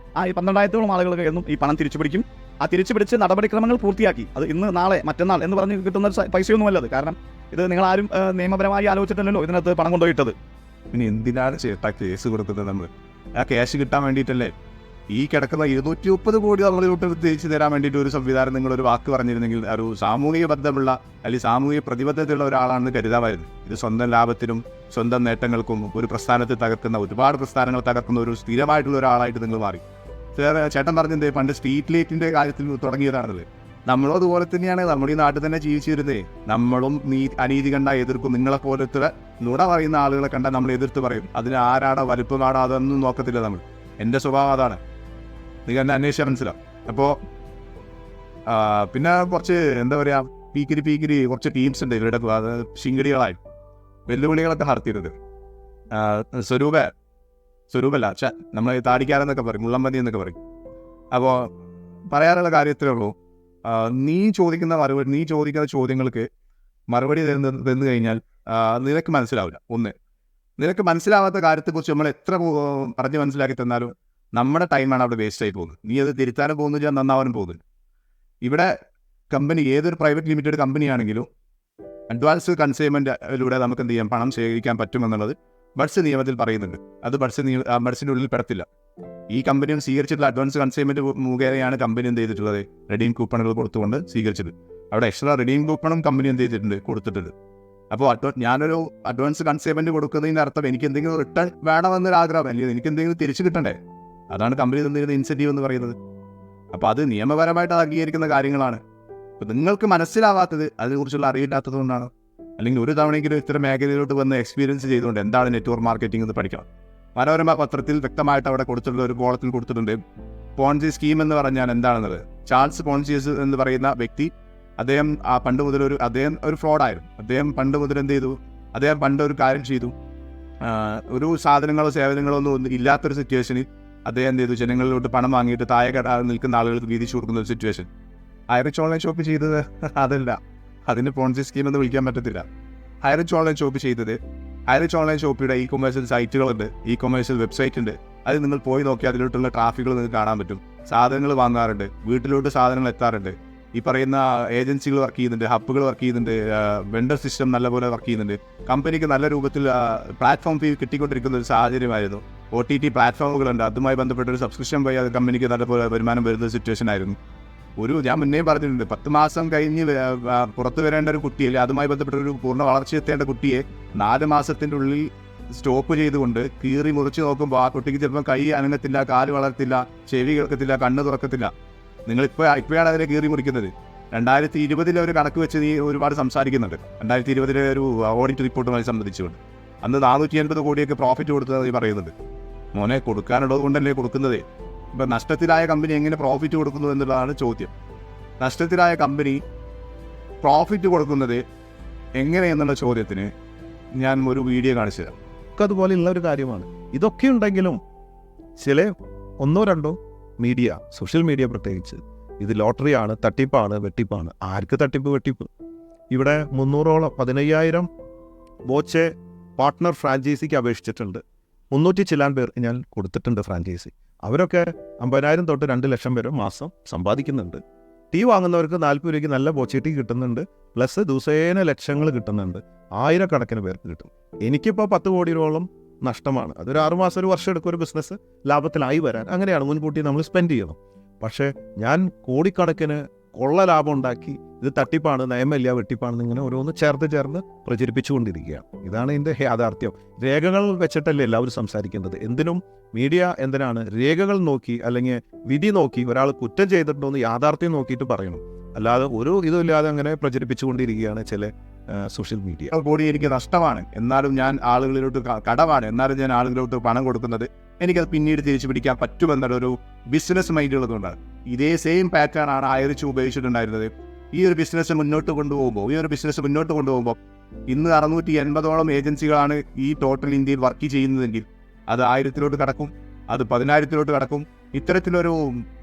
ഈ 12,000-ഓളം ആളുകളുടെ കയ്യിൽ നിന്നും ഈ പണം തിരിച്ചു പിടിക്കും. ആ തിരിച്ചു പിടിച്ച് നടപടിക്രമങ്ങൾ പൂർത്തിയാക്കി അത് ഇന്ന് നാളെ മറ്റന്നാൾ എന്ന് പറഞ്ഞ് കിട്ടുന്ന പൈസയൊന്നുമല്ലത്. കാരണം ഇത് നിങ്ങളാരും നിയമപരമായി ആലോചിച്ചിട്ടല്ലോ ഇതിനകത്ത് പണം കൊണ്ടുപോയിട്ടത്. പിന്നെ എന്തിനാണ് ചേട്ടാ കേസ് കൊടുക്കുന്നത്? നമ്മൾ ആ ക്യാഷ് കിട്ടാൻ വേണ്ടിയിട്ടല്ലേ? ഈ കിടക്കുന്ന 230 കോടി നമ്മളിലോട്ട് തിരിച്ചു തരാൻ വേണ്ടിയിട്ട് ഒരു സംവിധാനം നിങ്ങളൊരു വാക്ക് പറഞ്ഞിരുന്നെങ്കിൽ ഒരു സാമൂഹിക ബന്ധമുള്ള അല്ലെങ്കിൽ സാമൂഹിക പ്രതിബദ്ധതയുള്ള ഒരാളാണെന്ന് കരുതാമായിരുന്നു. ഇത് സ്വന്തം ലാഭത്തിനും സ്വന്തം നേട്ടങ്ങൾക്കും ഒരു പ്രസ്ഥാനത്തെ തകർക്കുന്ന, ഒരുപാട് പ്രസ്ഥാനങ്ങൾ തകർക്കുന്ന ഒരു സ്ഥിരമായിട്ടുള്ള ഒരാളായിട്ട് നിങ്ങൾ മാറി. ചേട്ടൻ പറഞ്ഞത് പണ്ട് സ്ട്രീറ്റ് ലൈറ്റിൻ്റെ കാര്യത്തിൽ തുടങ്ങിയതാണത്. നമ്മളും അതുപോലെ തന്നെയാണ്. നമ്മുടെ ഈ നാട്ടിൽ തന്നെ ജീവിച്ചിരുന്നേ. നമ്മളും അനീതി കണ്ടാൽ എതിർക്കും. നിങ്ങളെപ്പോലത്തെ നുണ പറയുന്ന ആളുകളെ കണ്ടാൽ നമ്മൾ എതിർത്ത് പറയും. അതിന് ആരാടോ വലുപ്പമാണോ അതൊന്നും നോക്കത്തില്ല നമ്മൾ. എൻ്റെ സ്വഭാവം അതാണ്. നിങ്ങൾ എന്നെ അന്വേഷിച്ചാൽ മനസ്സിലാവും. അപ്പോൾ പിന്നെ കുറച്ച് എന്താ പറയുക, പീക്കിരി കുറച്ച് ടീംസ് ഉണ്ട് ഇവരുടെ ശിങ്കിടികളായി വെല്ലുവിളികളൊക്കെ നടത്തിയിരുന്നത്. സ്വരൂപല്ല നമ്മൾ താടിക്കാരെന്നൊക്കെ പറയും, മുള്ളമ്പന്തി എന്നൊക്കെ പറയും. അപ്പോൾ പറയാനുള്ള കാര്യത്തിലേ ഉള്ളൂ, നീ ചോദിക്കുന്ന ചോദ്യങ്ങൾക്ക് മറുപടി തന്നു കഴിഞ്ഞാൽ നിനക്ക് മനസ്സിലാവില്ല. നിനക്ക് മനസ്സിലാവാത്ത കാര്യത്തെക്കുറിച്ച് നമ്മൾ എത്ര പറഞ്ഞ് മനസ്സിലാക്കി തന്നാലും നമ്മുടെ ടൈമാണ് അവിടെ വേസ്റ്റ് ആയി പോകുന്നത്. നീ അത് തിരുത്താനും പോകുന്നില്ല, നന്നാവാനും പോകുന്നില്ല. ഇവിടെ കമ്പനി ഏതൊരു പ്രൈവറ്റ് ലിമിറ്റഡ് കമ്പനിയാണെങ്കിലും അഡ്വാൻസ് കൺസൈൻമെൻറ്റിലൂടെ നമുക്ക് എന്ത് ചെയ്യാം, പണം ശേഖരിക്കാൻ പറ്റുമെന്നുള്ളത് ബഡ്സ് നിയമത്തിൽ പറയുന്നുണ്ട്. അത് ബഡ്സിൻ്റെ ഉള്ളിൽ പെടത്തില്ല. ഈ കമ്പനി സ്വീകരിച്ചിട്ടുള്ള അഡ്വാൻസ് കൺസൈൻമെൻറ്റ് മുഖേനയാണ് കമ്പനി എന്ത് ചെയ്തിട്ടുള്ളത്, റെഡീം കൂപ്പണുകൾ കൊടുത്തുകൊണ്ട് സ്വീകരിച്ചത്. അവിടെ എക്സ്ട്രാ റെഡീം കൂപ്പണും കമ്പനി എന്ത് ചെയ്തിട്ടുണ്ട്, കൊടുത്തിട്ടുണ്ട്. അപ്പോൾ ഞാനൊരു അഡ്വാൻസ് കൺസൈൻമെൻറ്റ് കൊടുക്കുന്നതിൻ്റെ അർത്ഥം എനിക്ക് എന്തെങ്കിലും റിട്ടേൺ വേണമെന്നൊരു ആഗ്രഹം, അല്ലെങ്കിൽ എനിക്ക് എന്തെങ്കിലും തിരിച്ചു കിട്ടണ്ടേ. അതാണ് കമ്പനി തന്നിരുന്ന ഇൻസെൻറ്റീവ് എന്ന് പറയുന്നത്. അപ്പോൾ അത് നിയമപരമായിട്ട് അംഗീകരിക്കുന്ന കാര്യങ്ങളാണ്. അപ്പോൾ നിങ്ങൾക്ക് മനസ്സിലാവാത്തത് അതിനെക്കുറിച്ചുള്ള അറിയില്ലാത്തത് കൊണ്ടാണ്. അല്ലെങ്കിൽ ഒരു തവണയെങ്കിലും ഇത്തരം മേഖലയിലോട്ട് വന്ന് എക്സ്പീരിയൻസ് ചെയ്തുകൊണ്ട് എന്താണ് നെറ്റ്വർക്ക് മാർക്കറ്റിംഗ് എന്ന് പഠിക്കണം. മനോരമ പത്രത്തിൽ വ്യക്തമായിട്ട് അവിടെ കൊടുത്തിട്ടുള്ള ഒരു കോളത്തിൽ കൊടുത്തിട്ടുണ്ട്, പോൺസി സ്കീം എന്ന് പറഞ്ഞാൽ എന്താണെന്നത്. ചാൾസ് പോൺസിയസ് എന്ന് പറയുന്ന വ്യക്തി, അദ്ദേഹം പണ്ട് മുതൽ അദ്ദേഹം ഒരു ഫ്രോഡായിരുന്നു. അദ്ദേഹം പണ്ട് മുതൽ എന്ത് ചെയ്തു, അദ്ദേഹം പണ്ട് ഒരു കാര്യം ചെയ്തു, ഒരു സാധനങ്ങളോ സേവനങ്ങളോ ഒന്നും ഇല്ലാത്തൊരു സിറ്റുവേഷനിൽ അദ്ദേഹം എന്ത് ചെയ്തു, ജനങ്ങളിലോട്ട് പണം വാങ്ങിയിട്ട് താഴെ നിൽക്കുന്ന ആളുകൾക്ക് വീതിച്ചു കൊടുക്കുന്ന ഒരു സിറ്റുവേഷൻ. ഹൈറിച്ച് ഓൺലൈൻ ഷോപ്പ് ചെയ്തത് അതല്ല, അതിന് പോൺസി സ്കീം എന്ന് വിളിക്കാൻ പറ്റത്തില്ല. ഹൈറിച്ച് ഓൺലൈൻ ഷോപ്പ് ചെയ്തത്, ഹൈറിച്ച് ഓൺലൈൻ ഷോപ്പിയുടെ ഇ കൊമേഴ്സ്യൽ സൈറ്റുകളുണ്ട്, ഇ കൊമേഴ്സ്യൽ വെബ്സൈറ്റ് ഉണ്ട്. അത് നിങ്ങൾ പോയി നോക്കി അതിലോട്ടുള്ള ട്രാഫിക്കുകൾ നിങ്ങൾക്ക് കാണാൻ പറ്റും. സാധനങ്ങൾ വാങ്ങാറുണ്ട്, വീട്ടിലോട്ട് സാധനങ്ങൾ എത്താറുണ്ട്. ഈ പറയുന്ന ഏജൻസികൾ വർക്ക് ചെയ്യുന്നുണ്ട്, ഹബ്ബുകൾ വർക്ക് ചെയ്യുന്നുണ്ട്, വെണ്ടർ സിസ്റ്റം നല്ലപോലെ വർക്ക് ചെയ്യുന്നുണ്ട്. കമ്പനിക്ക് നല്ല രൂപത്തിൽ പ്ലാറ്റ്ഫോം ഫീ കിട്ടിക്കൊണ്ടിരിക്കുന്ന ഒരു സാഹചര്യമായിരുന്നു. OTT പ്ലാറ്റ്ഫോമുകളുണ്ട്, അതുമായി ബന്ധപ്പെട്ട ഒരു സബ്സ്ക്രിപ്ഷൻ വഴി അത് കമ്പനിക്ക് നല്ലപോലെ വരുമാനം വരുന്ന സിറ്റുവേഷൻ ആയിരുന്നു. ഞാൻ മുന്നേ പറഞ്ഞിട്ടുണ്ട്, 10 മാസം കഴിഞ്ഞ് പുറത്തു വരേണ്ട ഒരു കുട്ടിയെ, അതുമായി ബന്ധപ്പെട്ട ഒരു പൂർണ്ണ വളർച്ചയെത്തേണ്ട കുട്ടിയെ 4 മാസത്തിൻ്റെ ഉള്ളിൽ സ്റ്റോപ്പ് ചെയ്തുകൊണ്ട് കീറി മുറിച്ച് നോക്കുമ്പോൾ ആ കുട്ടിക്ക് ചിലപ്പോൾ കൈ അനങ്ങത്തില്ല, കാല് വളർത്തില്ല, ചെവി കേൾക്കത്തില്ല, കണ്ണ് തുറക്കത്തില്ല. ഇപ്പോഴാണ് അതിനെ കീറി മുറിക്കുന്നത്. 2020 ഒരു കണക്ക് വെച്ച് നീ ഒരുപാട് സംസാരിക്കുന്നുണ്ട്. 2020 ഒരു ഓഡിറ്റ് റിപ്പോർട്ടുമായി സംബന്ധിച്ചുകൊണ്ട് അന്ന് 480 കോടിയൊക്കെ പ്രോഫിറ്റ് കൊടുത്തത് നീ പറയുന്നുണ്ട്. മോനെ, കൊടുക്കാനുള്ളത് കൊണ്ടല്ലേ കൊടുക്കുന്നത്. ഇപ്പം നഷ്ടത്തിലായ കമ്പനി എങ്ങനെ പ്രോഫിറ്റ് കൊടുക്കുന്നു എന്നുള്ളതാണ് ചോദ്യം. നഷ്ടത്തിലായ കമ്പനി പ്രോഫിറ്റ് കൊടുക്കുന്നത് എങ്ങനെയെന്നുള്ള ചോദ്യത്തിന് ഞാൻ ഒരു വീഡിയോ കാണിച്ചു തരാം. അതുപോലെയുള്ള ഒരു കാര്യമാണ്. ഇതൊക്കെ ഉണ്ടെങ്കിലും ചില 1-2 മീഡിയ, സോഷ്യൽ മീഡിയ പ്രത്യേകിച്ച്, ഇത് ലോട്ടറിയാണ്, തട്ടിപ്പാണ്, വെട്ടിപ്പാണ്. ആർക്ക് തട്ടിപ്പ്, വെട്ടിപ്പ്? ഇവിടെ 300-15,000 ബോച്ചെ പാർട്ട്ണർ ഫ്രാഞ്ചൈസിക്ക് അപേക്ഷിച്ചിട്ടുണ്ട്. 300 ചില്ലാൻ പേർ ഞാൻ കൊടുത്തിട്ടുണ്ട് ഫ്രാഞ്ചൈസി. അവരൊക്കെ 50,000 തൊട്ട് 2 ലക്ഷം വരെ മാസം സമ്പാദിക്കുന്നുണ്ട്. ടീ വാങ്ങുന്നവർക്ക് 40 രൂപയ്ക്ക് നല്ല ബോച്ചെ ടീ കിട്ടുന്നുണ്ട്, പ്ലസ് ദിവസേന ലക്ഷങ്ങൾ കിട്ടുന്നുണ്ട്, 1000 പേർക്ക് കിട്ടും. എനിക്കിപ്പോൾ 10 കോടി രൂപയോളം നഷ്ടമാണ്. അതൊരു 6 മാസം, ഒരു വർഷം എടുക്കും ഒരു ബിസിനസ് ലാഭത്തിലായി വരാൻ. അങ്ങനെയാണ് മുൻകൂട്ടി നമ്മൾ സ്പെൻഡ് ചെയ്യണം. പക്ഷേ ഞാൻ കോടിക്കണക്കിന് കൊള്ള ലാഭം ഉണ്ടാക്കി ഇത് തട്ടിപ്പാണ്, നയമല്ല, വെട്ടിപ്പാണെന്ന് ഇങ്ങനെ ഓരോന്ന് ചേർന്ന് പ്രചരിപ്പിച്ചുകൊണ്ടിരിക്കുകയാണ്. ഇതാണ് ഇതിൻ്റെ യാഥാർത്ഥ്യം. രേഖകൾ വെച്ചിട്ടല്ലേ എല്ലാവരും സംസാരിക്കേണ്ടത്. എന്തിനും മീഡിയ എന്തിനാണ് രേഖകൾ നോക്കി അല്ലെങ്കിൽ വിധി നോക്കി ഒരാൾ കുറ്റം ചെയ്തിട്ടുണ്ടോ എന്ന് യാഥാർത്ഥ്യം നോക്കിയിട്ട് പറയണം. അല്ലാതെ ഒരു ഇതുമില്ലാതെ അങ്ങനെ പ്രചരിപ്പിച്ചുകൊണ്ടിരിക്കുകയാണ് ചില സോഷ്യൽ മീഡിയ. കോടി എനിക്ക് നഷ്ടമാണ്, എന്നാലും ഞാൻ ആളുകളിലോട്ട് കടമാണ്, എന്നാലും ഞാൻ ആളുകളിലോട്ട് പണം കൊടുക്കുന്നത് എനിക്കത് പിന്നീട് തിരിച്ചു പിടിക്കാൻ പറ്റുമെന്നുള്ളൊരു ബിസിനസ് മൈൻഡുള്ളതുകൊണ്ടാണ്. ഇതേ സെയിം പാറ്റേൺ ആണ് ആയിരിച്ച് ഉപയോഗിച്ചിട്ടുണ്ടായിരുന്നത്. ഈ ഒരു ബിസിനസ് മുന്നോട്ട് കൊണ്ടുപോകുമ്പോൾ ഇന്ന് 680ഓളം ഏജൻസികളാണ് ഈ ടോട്ടൽ ഇന്ത്യയിൽ വർക്ക് ചെയ്യുന്നതെങ്കിൽ അത് 1000-ലോട്ട് കടക്കും, അത് 10,000-ലോട്ട് കടക്കും. ഇത്തരത്തിലൊരു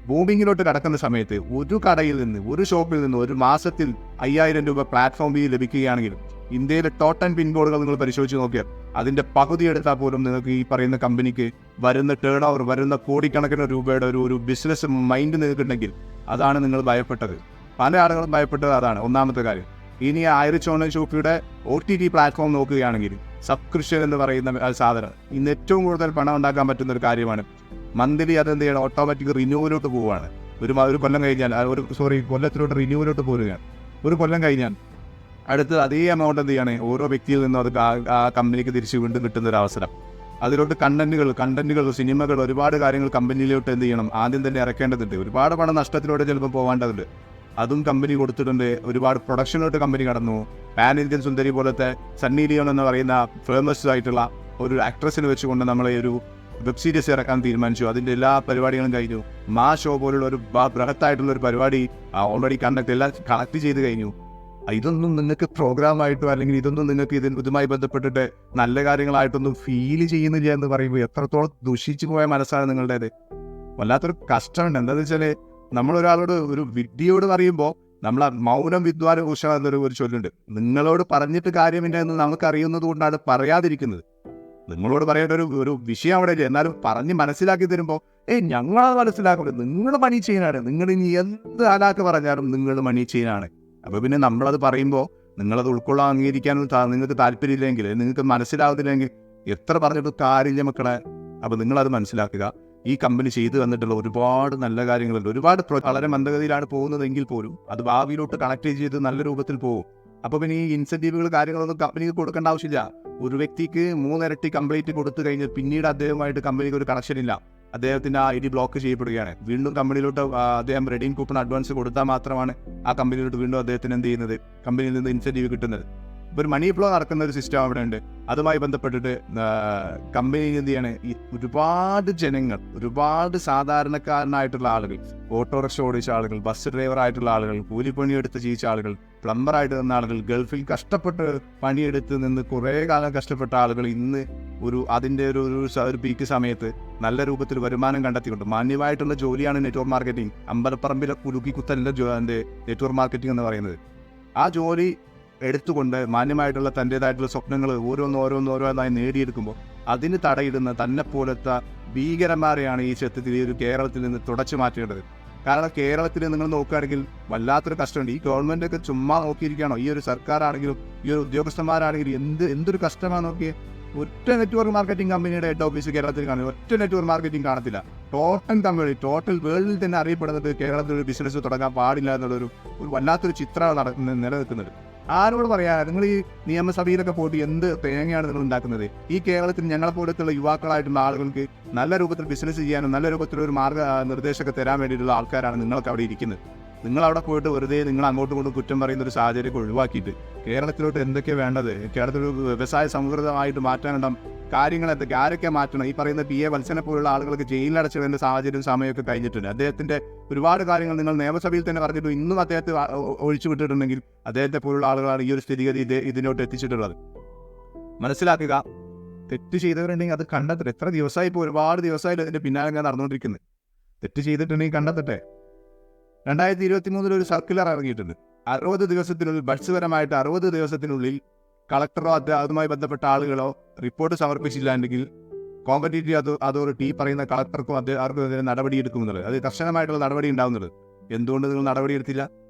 ബൂമിങ്ങിലോട്ട് കടക്കുന്ന സമയത്ത് ഒരു കടയിൽ നിന്ന്, ഒരു ഷോപ്പിൽ നിന്ന് ഒരു മാസത്തിൽ 5,000 രൂപ പ്ലാറ്റ്ഫോം ഫീ ലഭിക്കുകയാണെങ്കിൽ ഇന്ത്യയിലെ ടോട്ടൽ പിൻകോഡുകൾ നിങ്ങൾ പരിശോധിച്ച് നോക്കിയാൽ അതിൻ്റെ പകുതി എടുത്താൽ പോലും നിങ്ങൾക്ക് ഈ പറയുന്ന കമ്പനിക്ക് വരുന്ന ടേൺ ഓവർ, വരുന്ന കോടിക്കണക്കിന് രൂപയുടെ ഒരു ബിസിനസ് മൈൻഡ് നിങ്ങൾക്കുണ്ടെങ്കിൽ അതാണ് നിങ്ങൾ ഭയപ്പെട്ടത്. പല ആളുകളും ഭയപ്പെട്ടത് അതാണ് ഒന്നാമത്തെ കാര്യം. ഇനി ഹൈറിച്ച് ഓൺലൈൻ ഷോപ്പിയുടെ OTT പ്ലാറ്റ്ഫോം നോക്കുകയാണെങ്കിൽ സബ്സ്ക്രിപ്ഷൻ എന്ന് പറയുന്ന സാധനം ഇന്ന് ഏറ്റവും കൂടുതൽ പണം ഉണ്ടാക്കാൻ പറ്റുന്ന ഒരു കാര്യമാണ്. മന്ത്ലി അതെന്ത് ചെയ്യണം, ഓട്ടോമാറ്റിക് റിന്യൂവലോട്ട് പോവുകയാണ്. ഒരു കൊല്ലം കഴിഞ്ഞാൽ കൊല്ലത്തിലോട്ട് റിന്യൂവലോട്ട് പോരുകയാണ്. ഒരു കൊല്ലം കഴിഞ്ഞാൽ അടുത്ത് അതേ എമൗണ്ട് എന്ത് ചെയ്യാണ് ഓരോ വ്യക്തിയിൽ നിന്നും അത് ആ കമ്പനിക്ക് തിരിച്ച് വീണ്ടും കിട്ടുന്നൊരവസരം. അതിലോട്ട് കണ്ടന്റുകൾ സിനിമകൾ, ഒരുപാട് കാര്യങ്ങൾ കമ്പനിയിലോട്ട് എന്ത് ചെയ്യണം, ആദ്യം തന്നെ ഇറക്കേണ്ടതുണ്ട്. ഒരുപാട് പണം നഷ്ടത്തിലൂടെ ചിലപ്പോൾ പോകേണ്ടതുണ്ട്, അതും കമ്പനി കൊടുത്തിട്ടുണ്ട്. ഒരുപാട് പ്രൊഡക്ഷനിലോട്ട് കമ്പനി കടന്നു. പാൻ ഇന്ത്യൻ സുന്ദരി പോലത്തെ സണ്ണി ലിയോൺ എന്ന് പറയുന്ന ഫേമസ് ആയിട്ടുള്ള ഒരു ആക്ട്രസിനെ വെച്ചുകൊണ്ട് നമ്മളെ ഒരു വെബ് സീരീസ് ഇറക്കാൻ തീരുമാനിച്ചു. അതിൻ്റെ എല്ലാ പരിപാടികളും കഴിഞ്ഞു. മാ ഷോ പോലുള്ള ഒരു ബൃഹത്തായിട്ടുള്ള ഒരു പരിപാടി ഓൾറെഡി എല്ലാം കണക്ട് ചെയ്ത് കഴിഞ്ഞു. ഇതൊന്നും നിങ്ങൾക്ക് പ്രോഗ്രാമായിട്ടോ അല്ലെങ്കിൽ ഇതൊന്നും നിങ്ങൾക്ക് ഇതുമായി ബന്ധപ്പെട്ടിട്ട് നല്ല കാര്യങ്ങളായിട്ടൊന്നും ഫീൽ ചെയ്യുന്നില്ല എന്ന് പറയുമ്പോൾ എത്രത്തോളം ദുഷിച്ചു പോയ മനസ്സാണ് നിങ്ങളുടേത്. വല്ലാത്തൊരു കഷ്ടമുണ്ട്. എന്താണെന്ന് വെച്ചാൽ നമ്മളൊരാളോട് ഒരു വിഡ്ഢിയോട് പറയുമ്പോൾ നമ്മൾ മൗനം വിദ്വാന ഭൂഷണം എന്നൊരു ചൊല്ലുണ്ട്. നിങ്ങളോട് പറഞ്ഞിട്ട് കാര്യമില്ല എന്ന് നമുക്കറിയുന്നത് കൊണ്ടാണ് പറയാതിരിക്കുന്നത്. നിങ്ങളോട് പറയേണ്ട ഒരു വിഷയം അവിടെ ഇല്ല, എന്നാലും പറഞ്ഞ് മനസ്സിലാക്കി തരുമ്പോൾ ഞങ്ങളത് മനസ്സിലാക്കുന്നത് നിങ്ങൾ മണി ചെയ്യാനാണ്, നിങ്ങൾ ഇനി എന്ത് ആലാക്ക് പറഞ്ഞാലും നിങ്ങൾ മണി ചെയ്യാനാണ്. അപ്പോൾ പിന്നെ നമ്മളത് പറയുമ്പോൾ നിങ്ങളത് ഉൾക്കൊള്ളാൻ അംഗീകരിക്കാനും നിങ്ങൾക്ക് താല്പര്യമില്ലെങ്കിൽ, നിങ്ങൾക്ക് മനസ്സിലാവുന്നില്ലെങ്കിൽ എത്ര പറഞ്ഞിട്ട് കാര്യമില്ല മക്കളെ. അപ്പോൾ നിങ്ങളത് മനസ്സിലാക്കുക. ഈ കമ്പനി ചെയ്തു തന്നിട്ടുള്ള ഒരുപാട് നല്ല കാര്യങ്ങളുണ്ട്. ഒരുപാട് വളരെ മന്ദഗതിയിലാണ് പോകുന്നതെങ്കിൽ പോലും അത് ഭാവിയിലോട്ട് കണക്ട് ചെയ്ത് നല്ല രൂപത്തിൽ പോകും. അപ്പോൾ പിന്നെ ഈ ഇൻസെൻറ്റീവുകൾ കാര്യങ്ങളൊന്നും കമ്പനിക്ക് കൊടുക്കേണ്ട ആവശ്യമില്ല. ഒരു വ്യക്തിക്ക് 3 ഇരട്ടി കംപ്ലീറ്റ് കൊടുത്തു കഴിഞ്ഞാൽ പിന്നീട് അദ്ദേഹവുമായിട്ട് കമ്പനിക്ക് ഒരു കണക്ഷൻ ഇല്ല. അദ്ദേഹത്തിൻ്റെ ആ ID ബ്ലോക്ക് ചെയ്യപ്പെടുകയാണ്. വീണ്ടും കമ്പനിയിലോട്ട് അദ്ദേഹം റെഡീം കൂപ്പൺ അഡ്വാൻസ് കൊടുത്താൽ മാത്രമാണ് ആ കമ്പനിയിലോട്ട് വീണ്ടും അദ്ദേഹത്തിന് എന്ത് ചെയ്യുന്നത്, കമ്പനിയിൽ നിന്ന് ഇൻസെൻറ്റീവ് കിട്ടുന്നത്. ഇപ്പോൾ ഒരു മണി ഫ്ലോ നടക്കുന്ന ഒരു സിസ്റ്റം അവിടെ ഉണ്ട്. അതുമായി ബന്ധപ്പെട്ടിട്ട് കമ്പനി എന്ത് ചെയ്യാണ്, ഈ ഒരുപാട് ജനങ്ങൾ, ഒരുപാട് സാധാരണക്കാരനായിട്ടുള്ള ആളുകൾ, ഓട്ടോറിക്ഷ ഓടിച്ച ആളുകൾ, ബസ് ഡ്രൈവർ ആയിട്ടുള്ള ആളുകൾ, കൂലിപ്പണിയെടുത്ത് ജീവിച്ച ആളുകൾ, പ്ലംബറായിട്ട് നിന്ന ആളുകൾ, ഗൾഫിൽ കഷ്ടപ്പെട്ട് പണിയെടുത്ത് നിന്ന് കുറേ കാലം കഷ്ടപ്പെട്ട ആളുകൾ ഇന്ന് അതിൻ്റെ ഒരു പീക്ക് സമയത്ത് നല്ല രൂപത്തിൽ വരുമാനം കണ്ടെത്തിക്കൊണ്ട് മാന്യമായിട്ടുള്ള ജോലിയാണ് നെറ്റ്വർക്ക് മാർക്കറ്റിംഗ്. അമ്പലപ്പറമ്പിലെ കുലുക്കി കുത്തലിൻ്റെ നെറ്റ്വർക്ക് മാർക്കറ്റിംഗ് എന്ന് പറയുന്നത്. ആ ജോലി എടുത്തുകൊണ്ട് മാന്യമായിട്ടുള്ള തൻ്റേതായിട്ടുള്ള സ്വപ്നങ്ങൾ ഓരോന്നായി നേടിയെടുക്കുമ്പോൾ അതിന് തടയിടുന്ന തന്നെ പോലത്തെ ഭീകരന്മാരെയാണ് ഈ സത്യത്തിൽ ഈ ഒരു കേരളത്തിൽ നിന്ന് തുടച്ചു മാറ്റേണ്ടത്. കാരണം കേരളത്തിൽ നിങ്ങൾ നോക്കുകയാണെങ്കിൽ വല്ലാത്തൊരു കഷ്ടമുണ്ട്. ഈ ഗവൺമെൻറ്റൊക്കെ ചുമ്മാ നോക്കിയിരിക്കുകയാണോ? ഈ ഒരു സർക്കാരാണെങ്കിലും ഈ ഒരു ഉദ്യോഗസ്ഥന്മാരാണെങ്കിലും എന്തൊരു കഷ്ടമാണ് നോക്കിയേ. ഒറ്റ നെറ്റ്വർക്ക് മാർക്കറ്റിംഗ് കമ്പനിയുടെ ഹെഡ് ഓഫീസ് കേരളത്തിൽ കാണുന്നത്, ഒറ്റ നെറ്റ്വർക്ക് മാർക്കറ്റിംഗ് കാണത്തില്ല. ടോട്ടൽ വേൾഡിൽ തന്നെ അറിയപ്പെടുന്നത് കേരളത്തിൽ ഒരു ബിസിനസ് തുടങ്ങാൻ പാടില്ല എന്നുള്ളൊരു വല്ലാത്തൊരു ചിത്രമാണ് നിലനിൽക്കുന്നത്. ആരോട് പറയാ? നിങ്ങൾ ഈ നിയമസഭയിലൊക്കെ പോയിട്ട് എന്ത് തേങ്ങയാണ് നിങ്ങൾ ഉണ്ടാക്കുന്നത്? ഈ കേരളത്തിൽ ഞങ്ങളെപ്പോലത്തുള്ള യുവാക്കളായിട്ടുള്ള ആളുകൾക്ക് നല്ല രൂപത്തിൽ ബിസിനസ് ചെയ്യാനും നല്ല രൂപത്തിലൊരു നിർദ്ദേശമൊക്കെ തരാൻ വേണ്ടിയിട്ടുള്ള ആൾക്കാരാണ് നിങ്ങൾക്ക് അവിടെ ഇരിക്കുന്നത്. നിങ്ങളവിടെ പോയിട്ട് വെറുതെ നിങ്ങൾ അങ്ങോട്ടും ഇങ്ങോട്ടും കുറ്റം പറയുന്ന ഒരു സാഹചര്യമൊക്കെ ഒഴിവാക്കിയിട്ട് കേരളത്തിലോട്ട് എന്തൊക്കെയാണ് വേണ്ടത്, കേരളത്തിലൊരു വ്യവസായ സൗഹൃദമായിട്ട് മാറ്റാനുള്ള കാര്യങ്ങൾ എന്തൊക്കെ, ആരൊക്കെ മാറ്റണം? ഈ പറയുന്ന PA വത്സനെ പോലുള്ള ആളുകൾക്ക് ജയിലിലടച്ചിടേണ്ട സാഹചര്യം സമയമൊക്കെ കഴിഞ്ഞിട്ടുണ്ട്. അദ്ദേഹത്തിൻ്റെ ഒരുപാട് കാര്യങ്ങൾ നിങ്ങൾ നിയമസഭയിൽ തന്നെ പറഞ്ഞിട്ട് ഇന്നും അദ്ദേഹത്തെ ഒഴിച്ചു വിട്ടിട്ടുണ്ടെങ്കിൽ അദ്ദേഹത്തെ പോലുള്ള ആളുകളാണ് ഈ ഒരു സ്ഥിതിഗതി ഇതിനോട്ട് എത്തിച്ചിട്ടുള്ളത്. മനസ്സിലാക്കുക. തെറ്റ് ചെയ്തവരുണ്ടെങ്കിൽ അത് കണ്ടെത്തട്ടെ. എത്ര ദിവസമായി, ഇപ്പോൾ ഒരുപാട് ദിവസമായിട്ട് അതിൻ്റെ പിന്നാലെ ഞാൻ നടന്നുകൊണ്ടിരിക്കുന്നത്. തെറ്റ് ചെയ്തിട്ടുണ്ടെങ്കിൽ കണ്ടെത്തട്ടെ. 2023 ഒരു സർക്കുലർ ഇറങ്ങിയിട്ടുണ്ട്. 60 ദിവസത്തിനുള്ളിൽ, ഭക്ഷ്യപരമായിട്ട് 60 ദിവസത്തിനുള്ളിൽ കളക്ടറോ അതുമായി ബന്ധപ്പെട്ട ആളുകളോ റിപ്പോർട്ട് സമർപ്പിച്ചില്ലെങ്കിൽ കോമ്പറ്റീറ്റീവ് അതോറിറ്റി പറയുന്ന കളക്ടർക്കും ആർക്കും നടപടിയെടുക്കുമെന്നുള്ളത്, അത് കർശനമായിട്ടുള്ള നടപടി ഉണ്ടാകുന്നത്. എന്തുകൊണ്ട് നിങ്ങൾ നടപടിയെടുത്തില്ല?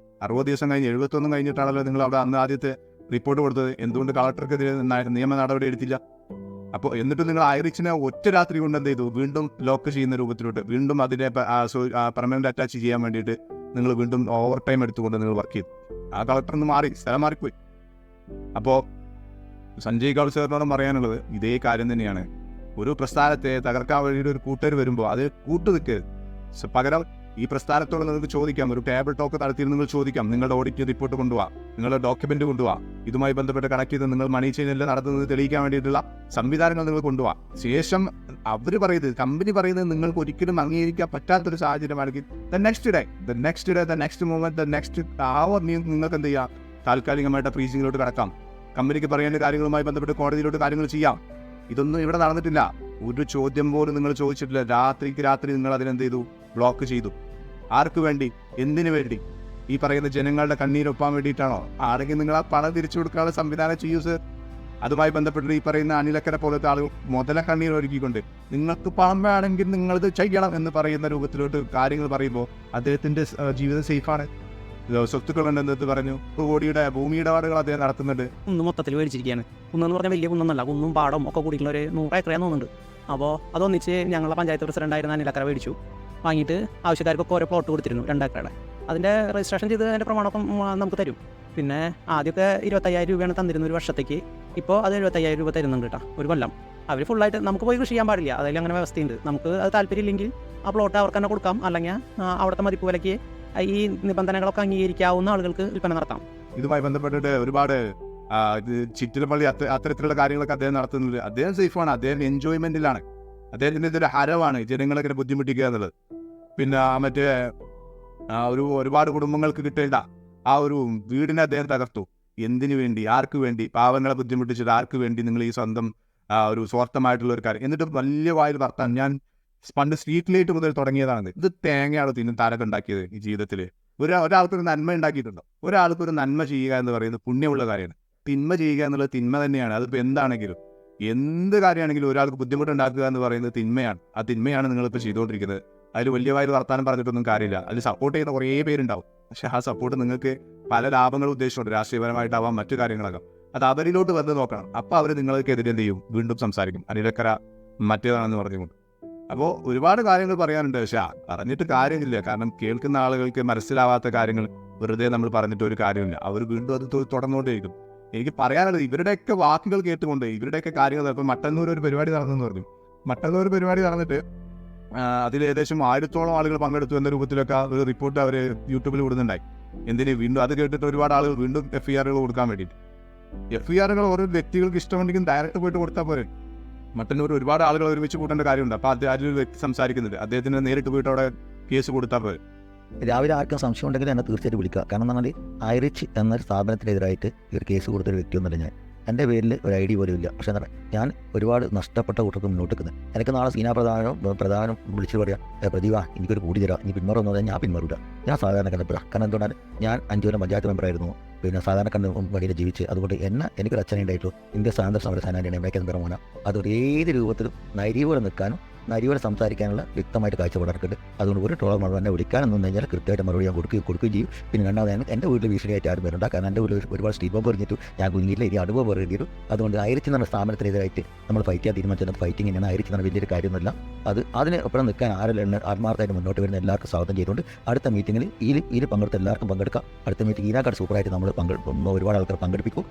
60 ദിവസം കഴിഞ്ഞ് 71 കഴിഞ്ഞിട്ടാണല്ലോ നിങ്ങൾ അവിടെ അന്ന് ആദ്യത്തെ റിപ്പോർട്ട് കൊടുത്തത്. എന്തുകൊണ്ട് കളക്ടർക്കെതിരെ നിയമ നടപടി എടുത്തില്ല? അപ്പോൾ എന്നിട്ട് നിങ്ങൾ ഐറിച്ചിനെ ഒറ്റ രാത്രി കൊണ്ട് എന്ത് ചെയ്തു? വീണ്ടും ലോക്ക് ചെയ്യുന്ന രൂപത്തിലോട്ട്, വീണ്ടും അതിനെ പെർമനന്റ് അറ്റാച്ച് ചെയ്യാൻ വേണ്ടിയിട്ട് നിങ്ങൾ വീണ്ടും ഓവർ ടൈം എടുത്തുകൊണ്ട് നിങ്ങൾ വർക്ക് ചെയ്തു. ആ കളക്ടർ നിന്ന് മാറി, സ്ഥലം മാറിപ്പോയി. അപ്പോൾ സഞ്ജയ് കൗൾ സാറിനോടും പറയാനുള്ളത് ഇതേ കാര്യം തന്നെയാണ്. ഒരു പ്രസ്ഥാനത്തെ തകർക്കാൻ വേണ്ടിയിട്ട് ഒരു കൂട്ടുകാർ വരുമ്പോൾ അത് നിൽക്കരുത്. പകരം ഈ പ്രസ്ഥാനത്തോട് നിങ്ങൾക്ക് ചോദിക്കാം, ഒരു ടേബിൾ ടോക്ക് നടത്തിയിട്ട് നിങ്ങൾ ചോദിക്കാം, നിങ്ങളുടെ ഓഡിറ്റ് റിപ്പോർട്ട് കൊണ്ടുപോകാം, നിങ്ങളുടെ ഡോക്യുമെന്റ് കൊണ്ടുപോകാം, ഇതുമായി ബന്ധപ്പെട്ട് കണക്ട് ചെയ്ത് നിങ്ങൾ മണി ചെയിനിൽ നടത്തുന്നത് തെളിയിക്കാൻ വേണ്ടിയിട്ടുള്ള സംവിധാനങ്ങൾ നിങ്ങൾ കൊണ്ടുപോകാം. ശേഷം അവർ പറയുന്നത്, കമ്പനി പറയുന്നത് നിങ്ങൾക്ക് ഒരിക്കലും അംഗീകരിക്കാൻ പറ്റാത്തൊരു സാഹചര്യമാണെങ്കിൽ നെക്സ്റ്റ് മൂവ്മെന്റ് നിങ്ങൾക്ക് എന്ത് ചെയ്യാം? താൽക്കാലികമായിട്ട് ഫ്രീസിങ്ങിലോട്ട് കടക്കാം. കമ്പനിക്ക് പറയേണ്ട കാര്യങ്ങളുമായി ബന്ധപ്പെട്ട് കോടതിയിലോട്ട് കാര്യങ്ങൾ ചെയ്യാം. ഇതൊന്നും ഇവിടെ നടന്നിട്ടില്ല. ഒരു ചോദ്യം പോലും നിങ്ങൾ ചോദിച്ചിട്ടില്ല. രാത്രിക്ക് രാത്രി നിങ്ങൾ അതിനെന്ത് ചെയ്തു? ബ്ലോക്ക് ചെയ്തു. ആർക്ക് വേണ്ടി? എന്തിനു വേണ്ടി? ഈ പറയുന്ന ജനങ്ങളുടെ കണ്ണീരൊപ്പാൻ വേണ്ടിയിട്ടാണോ? ആരെങ്കിലും നിങ്ങൾ ആ പണം തിരിച്ചു കൊടുക്കാനുള്ള സംവിധാനം ചെയ്യൂ സർ. അതുമായി ബന്ധപ്പെട്ട് ഈ പറയുന്ന അനിലക്കര പോലത്തെ ആളുകൾ മുതല കണ്ണീർ ഒരുക്കിക്കൊണ്ട് നിങ്ങൾക്ക് പണം വേണമെങ്കിൽ നിങ്ങളിത് ചെയ്യണം എന്ന് പറയുന്ന രൂപത്തിലോട്ട് കാര്യങ്ങൾ പറയുമ്പോൾ അദ്ദേഹത്തിൻ്റെ ജീവിതം സേഫാണ്. സ്വത്തുക്കളുണ്ടെന്ന് പറഞ്ഞു. കോടിയുടെ ഭൂമി ഇടപാടുകൾ അദ്ദേഹം നടത്തുന്നുണ്ട്. കുന്ന് മൊത്തത്തിൽ മേടിച്ചിരിക്കുകയാണ്. കുന്നെന്ന് പറഞ്ഞാൽ വലിയ കുന്നൊന്നല്ല, കുന്നും പാടം ഒക്കെ കൂടിയിട്ടുള്ള ഒരു 100 ഏക്കറയാന്ന് തോന്നുന്നുണ്ട്. അപ്പോൾ അതൊന്നിച്ച് ഞങ്ങളുടെ പഞ്ചായത്ത് പ്രസിഡൻ്റായിരുന്ന അനിലക്കര മേടിച്ചു. വാങ്ങിയിട്ട് ആവശ്യക്കാർക്കൊക്കെ ഓരോ പ്ലോട്ട് കൊടുത്തിരുന്നു 2 ഏക്കറുടെ. അതിൻ്റെ രജിസ്ട്രേഷൻ ചെയ്ത് അതിൻ്റെ പ്രമാണമൊക്കെ നമുക്ക് തരും. പിന്നെ ആദ്യമൊക്കെ 25,000 രൂപയാണ് തന്നിരുന്നത് ഒരു വർഷത്തേക്ക്. ഇപ്പോൾ അത് 75,000 രൂപ തരുന്നുണ്ട് കേട്ടോ ഒരു കൊല്ലം. അവർ ഫുള്ളായിട്ട് നമുക്ക് പോയി കൃഷി ചെയ്യാൻ പാടില്ല, അതിൽ അങ്ങനെ വ്യവസ്ഥയുണ്ട്. നമുക്ക് അത് താല്പര്യമില്ലെങ്കിൽ ആ പ്ലോട്ട് അവർക്ക് തന്നെ കൊടുക്കാം, അല്ലെങ്കിൽ അവിടുത്തെ മതിപ്പ് വിലയ്ക്ക് ഈ നിബന്ധനകളൊക്കെ അംഗീകരിക്കാവുന്ന ആളുകൾക്ക് വിൽപ്പന നടത്താം. ഇതുമായി ബന്ധപ്പെട്ടിട്ട് ഒരുപാട് ചിറ്റിലപ്പള്ളി അത്തരത്തിലുള്ള കാര്യങ്ങളൊക്കെ അദ്ദേഹം നടത്തുന്നത്. അദ്ദേഹം സേഫാണ്, അദ്ദേഹം എൻജോയ്മെന്റിലാണ്. അദ്ദേഹത്തിൻ്റെ ഇതൊരു ഹരമാണ് ജനങ്ങളൊക്കെ ബുദ്ധിമുട്ടിക്കുക എന്നുള്ളത്. പിന്നെ മറ്റേ ഒരുപാട് കുടുംബങ്ങൾക്ക് കിട്ടേണ്ട ആ ഒരു വീടിനെ അദ്ദേഹം തകർത്തു. എന്തിനു വേണ്ടി? ആർക്ക് വേണ്ടി? പാവങ്ങളെ ബുദ്ധിമുട്ടിച്ചിട്ട് ആർക്ക് വേണ്ടി? നിങ്ങൾ ഈ സ്വന്തം ഒരു സ്വാർത്ഥമായിട്ടുള്ള ഒരു കാര്യം. എന്നിട്ട് വലിയ വായിൽ വർത്താൻ. ഞാൻ പണ്ട് സ്ട്രീറ്റ് ലൈറ്റ് മുതൽ തുടങ്ങിയതാണ്. ഇത് തേങ്ങയാണ് താരൊക്കെ ഉണ്ടാക്കിയത് ഈ ജീവിതത്തിൽ. ഒരാൾക്കൊരു നന്മ ഉണ്ടാക്കിയിട്ടുണ്ടോ? ഒരാൾക്കൊരു നന്മ ചെയ്യുക എന്ന് പറയുന്നത് പുണ്യമുള്ള കാര്യമാണ്. തിന്മ ചെയ്യുക എന്നുള്ളത് തിന്മ തന്നെയാണ്. അതിപ്പോൾ എന്താണെങ്കിലും എന്ത് കാര്യമാണെങ്കിലും ഒരാൾക്ക് ബുദ്ധിമുട്ടുണ്ടാക്കുക എന്ന് പറയുന്നത് തിന്മയാണ്. ആ തിന്മയാണ് നിങ്ങളിപ്പോൾ ചെയ്തുകൊണ്ടിരിക്കുന്നത്. അതിൽ വലിയ വായിൽ വർത്താനം പറഞ്ഞിട്ടൊന്നും കാര്യമില്ല. അതിൽ സപ്പോർട്ട് ചെയ്യുന്ന കുറേ പേരുണ്ടാവും. പക്ഷെ ആ സപ്പോർട്ട് നിങ്ങൾക്ക് പല ലാഭങ്ങളും ഉദ്ദേശിച്ചുണ്ട്. രാഷ്ട്രീയപരമായിട്ടാവാം, മറ്റു കാര്യങ്ങളാകാം. അത് അവരിലോട്ട് വന്ന് നോക്കണം. അപ്പോൾ അവർ നിങ്ങൾക്കെതിരെ എന്ത് ചെയ്യും? വീണ്ടും സംസാരിക്കും. അനിലക്കര മറ്റേതാണെന്ന് പറഞ്ഞുകൊണ്ട്. അപ്പോൾ ഒരുപാട് കാര്യങ്ങൾ പറയാനുണ്ട്, പക്ഷെ പറഞ്ഞിട്ട് കാര്യമില്ല. കാരണം കേൾക്കുന്ന ആളുകൾക്ക് മനസ്സിലാവാത്ത കാര്യങ്ങൾ വെറുതെ നമ്മൾ പറഞ്ഞിട്ട് ഒരു കാര്യമില്ല. അവർ വീണ്ടും അത് തുടർന്നുകൊണ്ടേയിരിക്കും. എനിക്ക് പറയാനുള്ളത് ഇവരുടെയൊക്കെ വാക്കുകൾ കേട്ടുകൊണ്ട് ഇവരുടെയൊക്കെ കാര്യങ്ങൾ. ഇപ്പം മട്ടന്നൂർ ഒരു പരിപാടി നടന്നെന്ന് പറഞ്ഞു. മട്ടന്നൂർ പരിപാടി നടന്നിട്ട് അതിൽ ഏകദേശം 1000-ഓളം ആളുകൾ പങ്കെടുത്തു എന്ന രൂപത്തിലൊക്കെ ഒരു റിപ്പോർട്ട് അവർ യൂട്യൂബിൽ വിടുന്നുണ്ടായി. എന്തിന് വീണ്ടും അത് കേട്ടിട്ട് ഒരുപാട് ആളുകൾ വീണ്ടും FIR കൊടുക്കാൻ വേണ്ടിയിട്ട്. FIR ഓരോ വ്യക്തികൾക്ക് ഇഷ്ടമുണ്ടെങ്കിൽ ഡയറക്റ്റ് പോയിട്ട് കൊടുത്താൽ പോരെ. മട്ടന്നൂർ ഒരുപാട് ആളുകൾ ഒരുമിച്ച് കൂട്ടേണ്ട കാര്യമുണ്ട്. അപ്പോൾ അതിലൊരു വ്യക്തി സംസാരിക്കുന്നുണ്ട്, അദ്ദേഹത്തിന് നേരിട്ട് പോയിട്ട് അവിടെ കേസ് കൊടുത്താൽ പോരെ. രാവിലെ ആർക്കും സംശയം ഉണ്ടെങ്കിൽ എന്നെ തീർച്ചയായിട്ടും വിളിക്കുക. കാരണം എന്ന് പറഞ്ഞാൽ ഐറിച്ച് എന്നൊരു സ്ഥാപനത്തിനെതിരായിട്ട് ഒരു കേസ് കൊടുത്തൊരു വ്യക്തിയൊന്നുമല്ല ഞാൻ. എൻ്റെ പേരിൽ ഒരു ID പോലും ഇല്ല. പക്ഷേ എന്താ പറയുക, ഞാൻ ഒരുപാട് നഷ്ടപ്പെട്ട കൂട്ടർക്ക് മുന്നോട്ട് നിൽക്കുന്നത്. എനിക്ക് നാളെ സീനാ പ്രധാനം വിളിച്ച് പറയാം, പ്രതിഭ എനിക്കൊരു കൂടി തരാം, നീ പിന്മാറുമെന്ന് പറഞ്ഞാൽ ഞാൻ പിന്മാറില്ല. ഞാൻ സാധാരണക്കാരൻ. കാരണം എന്തുകൊണ്ടാണ്, ഞാൻ 5 കൊല്ലം പഞ്ചായത്ത് മെമ്പറായിരുന്നു, പിന്നെ സാധാരണക്കാരൻ വഴിയിൽ ജീവിച്ച്. അതുകൊണ്ട് എനിക്കൊരു അച്ഛനെ ഉണ്ടായിട്ടുള്ളൂ, ഇന്ത്യ സ്വാതന്ത്ര്യ സമര സേനാനിയാണ് എം.എ. മോന. അതുകൊണ്ട് ഏത് രൂപത്തിലും നൈരീപോലെ നിൽക്കാനും നരിയോടെ സംസാരിക്കാനുള്ള വ്യക്തമായിട്ട് കാഴ്ചപ്പാടുണ്ട്. അതുകൊണ്ട് ഒരു ട്രോളർ മറുപടി എന്നെ വിളിക്കാനെന്ന് കഴിഞ്ഞാൽ കൃത്യമായിട്ട് മറുപടി ഞാൻ കൊടുക്കുകയും ചെയ്യും. പിന്നെ രണ്ടാമത് എൻ്റെ വീട്ടിൽ ഭീഷണിയായിട്ട് ആരും വരണ്ട. കാരണം എൻ്റെ വീട്ടിൽ ഒരുപാട് സ്ട്രീറ്റ് ബോംബ് എറിഞ്ഞിട്ട് ഞാൻ കുഞ്ഞില്ല, ഇനി അനുഭവം പറയേണ്ടി വരും. അതുകൊണ്ട് ഐറിച്ച് എന്ന സ്ഥാപനത്തിനെതിരായിട്ട് നമ്മൾ ഫൈറ്റ് ചെയ്യാൻ തീരുമാനിച്ചത് ഫൈറ്റിംഗ് തന്നെയാണ്. ഐറിച്ച് എന്ന വലിയൊരു കാര്യമൊന്നുമില്ല. അതിന് ഒപ്പം നിൽക്കാൻ ആരെല്ലാം ആത്മാർത്ഥമായിട്ട് മുന്നോട്ട് വരുന്ന എല്ലാവർക്കും സ്വാഗതം ചെയ്തുകൊണ്ട് അടുത്ത മീറ്റിങ്ങിൽ ഇതിൽ പങ്കെടുത്ത എല്ലാവർക്കും പങ്കെടുക്കാം. അടുത്ത മീറ്റിംഗ് ഇതിനേക്കാൾ സൂപ്പറായിട്ട് നമ്മൾ ഒരുപാട് ആൾക്കാർ പങ്കെടുപ്പിക്കും.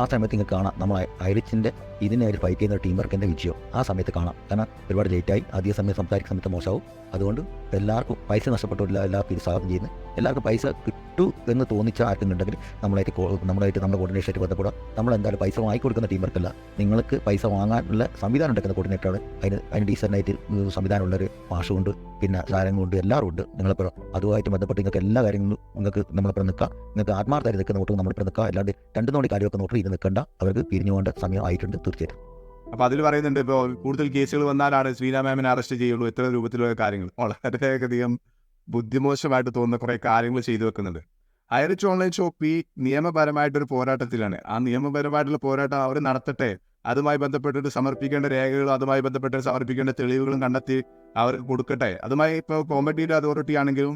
ആ സമയത്ത് നിങ്ങൾക്ക് കാണാം നമ്മൾ ഐറിച്ചിൻ്റെ ഇതിനായിട്ട് ഫൈറ്റ് ചെയ്യുന്ന ടീം വർക്കിൻ്റെ വിജയം ആ സമയത്ത് കാണാം. കാരണം ഒരുപാട് ലേറ്റായി, അധിക സമയം സംസാരിക്കുന്ന സമയത്ത് മോശമാവും. അതുകൊണ്ട് എല്ലാവർക്കും പൈസ നഷ്ടപ്പെട്ടില്ല, എല്ലാവർക്കും ഇത് സ്വാഗതം ചെയ്യുന്നു. എല്ലാവർക്കും പൈസ കിട്ടൂ എന്ന് തോന്നിച്ച ആർക്കുന്നുണ്ടെങ്കിൽ നമ്മളായിട്ട് നമ്മുടെ കോർഡിനേഷനായിട്ട് ബന്ധപ്പെടാം. നമ്മളെന്തായാലും പൈസ വാങ്ങിക്കൊടുക്കുന്ന ടീം വർക്കല്ല, നിങ്ങൾക്ക് പൈസ വാങ്ങാനുള്ള സംവിധാനം ഉണ്ടാക്കുന്ന കോർഡിനേറ്ററാണ്. അതിന് ഡീസൻ്റായിട്ട് സംവിധാനമുള്ളൊരു മാഷുണ്ട്, പിന്നെ സാധനങ്ങളുണ്ട്, എല്ലാവരും ഉണ്ട്. നിങ്ങളിപ്പോൾ അതുമായിട്ട് ബന്ധപ്പെട്ട് നിങ്ങൾക്ക് എല്ലാ കാര്യങ്ങളും നിങ്ങൾക്ക് നമ്മളിപ്പോൾ നിൽക്കാം. നിങ്ങൾക്ക് ആത്മാർത്ഥമായിട്ട് നിൽക്കുന്ന നോട്ട് നമ്മളിപ്പോൾ നിൽക്കാം. അല്ലാണ്ട് 2 നോടി കാര്യമൊക്കെ നോട്ട് ഇത് നിൽക്കേണ്ട. അവർക്ക് പിരിഞ്ഞു പോകേണ്ട സമയം ആയിട്ടുണ്ട് തീർച്ചയായിട്ടും. അപ്പോൾ അതിൽ പറയുന്നുണ്ട്, ഇപ്പോൾ കൂടുതൽ കേസുകൾ വന്നാലാണ് ശ്രീനാ മാമിനെ അറസ്റ്റ് ചെയ്യുള്ളൂ, ഇത്ര രൂപത്തിലുള്ള കാര്യങ്ങൾ. വളരെയധികം ബുദ്ധിമോശമായിട്ട് തോന്നുന്ന കുറേ കാര്യങ്ങൾ ചെയ്തു വെക്കുന്നുണ്ട്. ഐറിച്ച് ഓൺലൈൻ ഷോപ്പ് ഈ നിയമപരമായിട്ടൊരു പോരാട്ടത്തിലാണ്. ആ നിയമപരമായിട്ടുള്ള പോരാട്ടം അവർ നടത്തട്ടെ. അതുമായി ബന്ധപ്പെട്ടിട്ട് സമർപ്പിക്കേണ്ട രേഖകളും അതുമായി ബന്ധപ്പെട്ട് സമർപ്പിക്കേണ്ട തെളിവുകളും കണ്ടെത്തി അവർക്ക് കൊടുക്കട്ടെ. അതുമായി ഇപ്പോൾ കോമ്പറ്റീറ്റീവ് അതോറിറ്റി ആണെങ്കിലും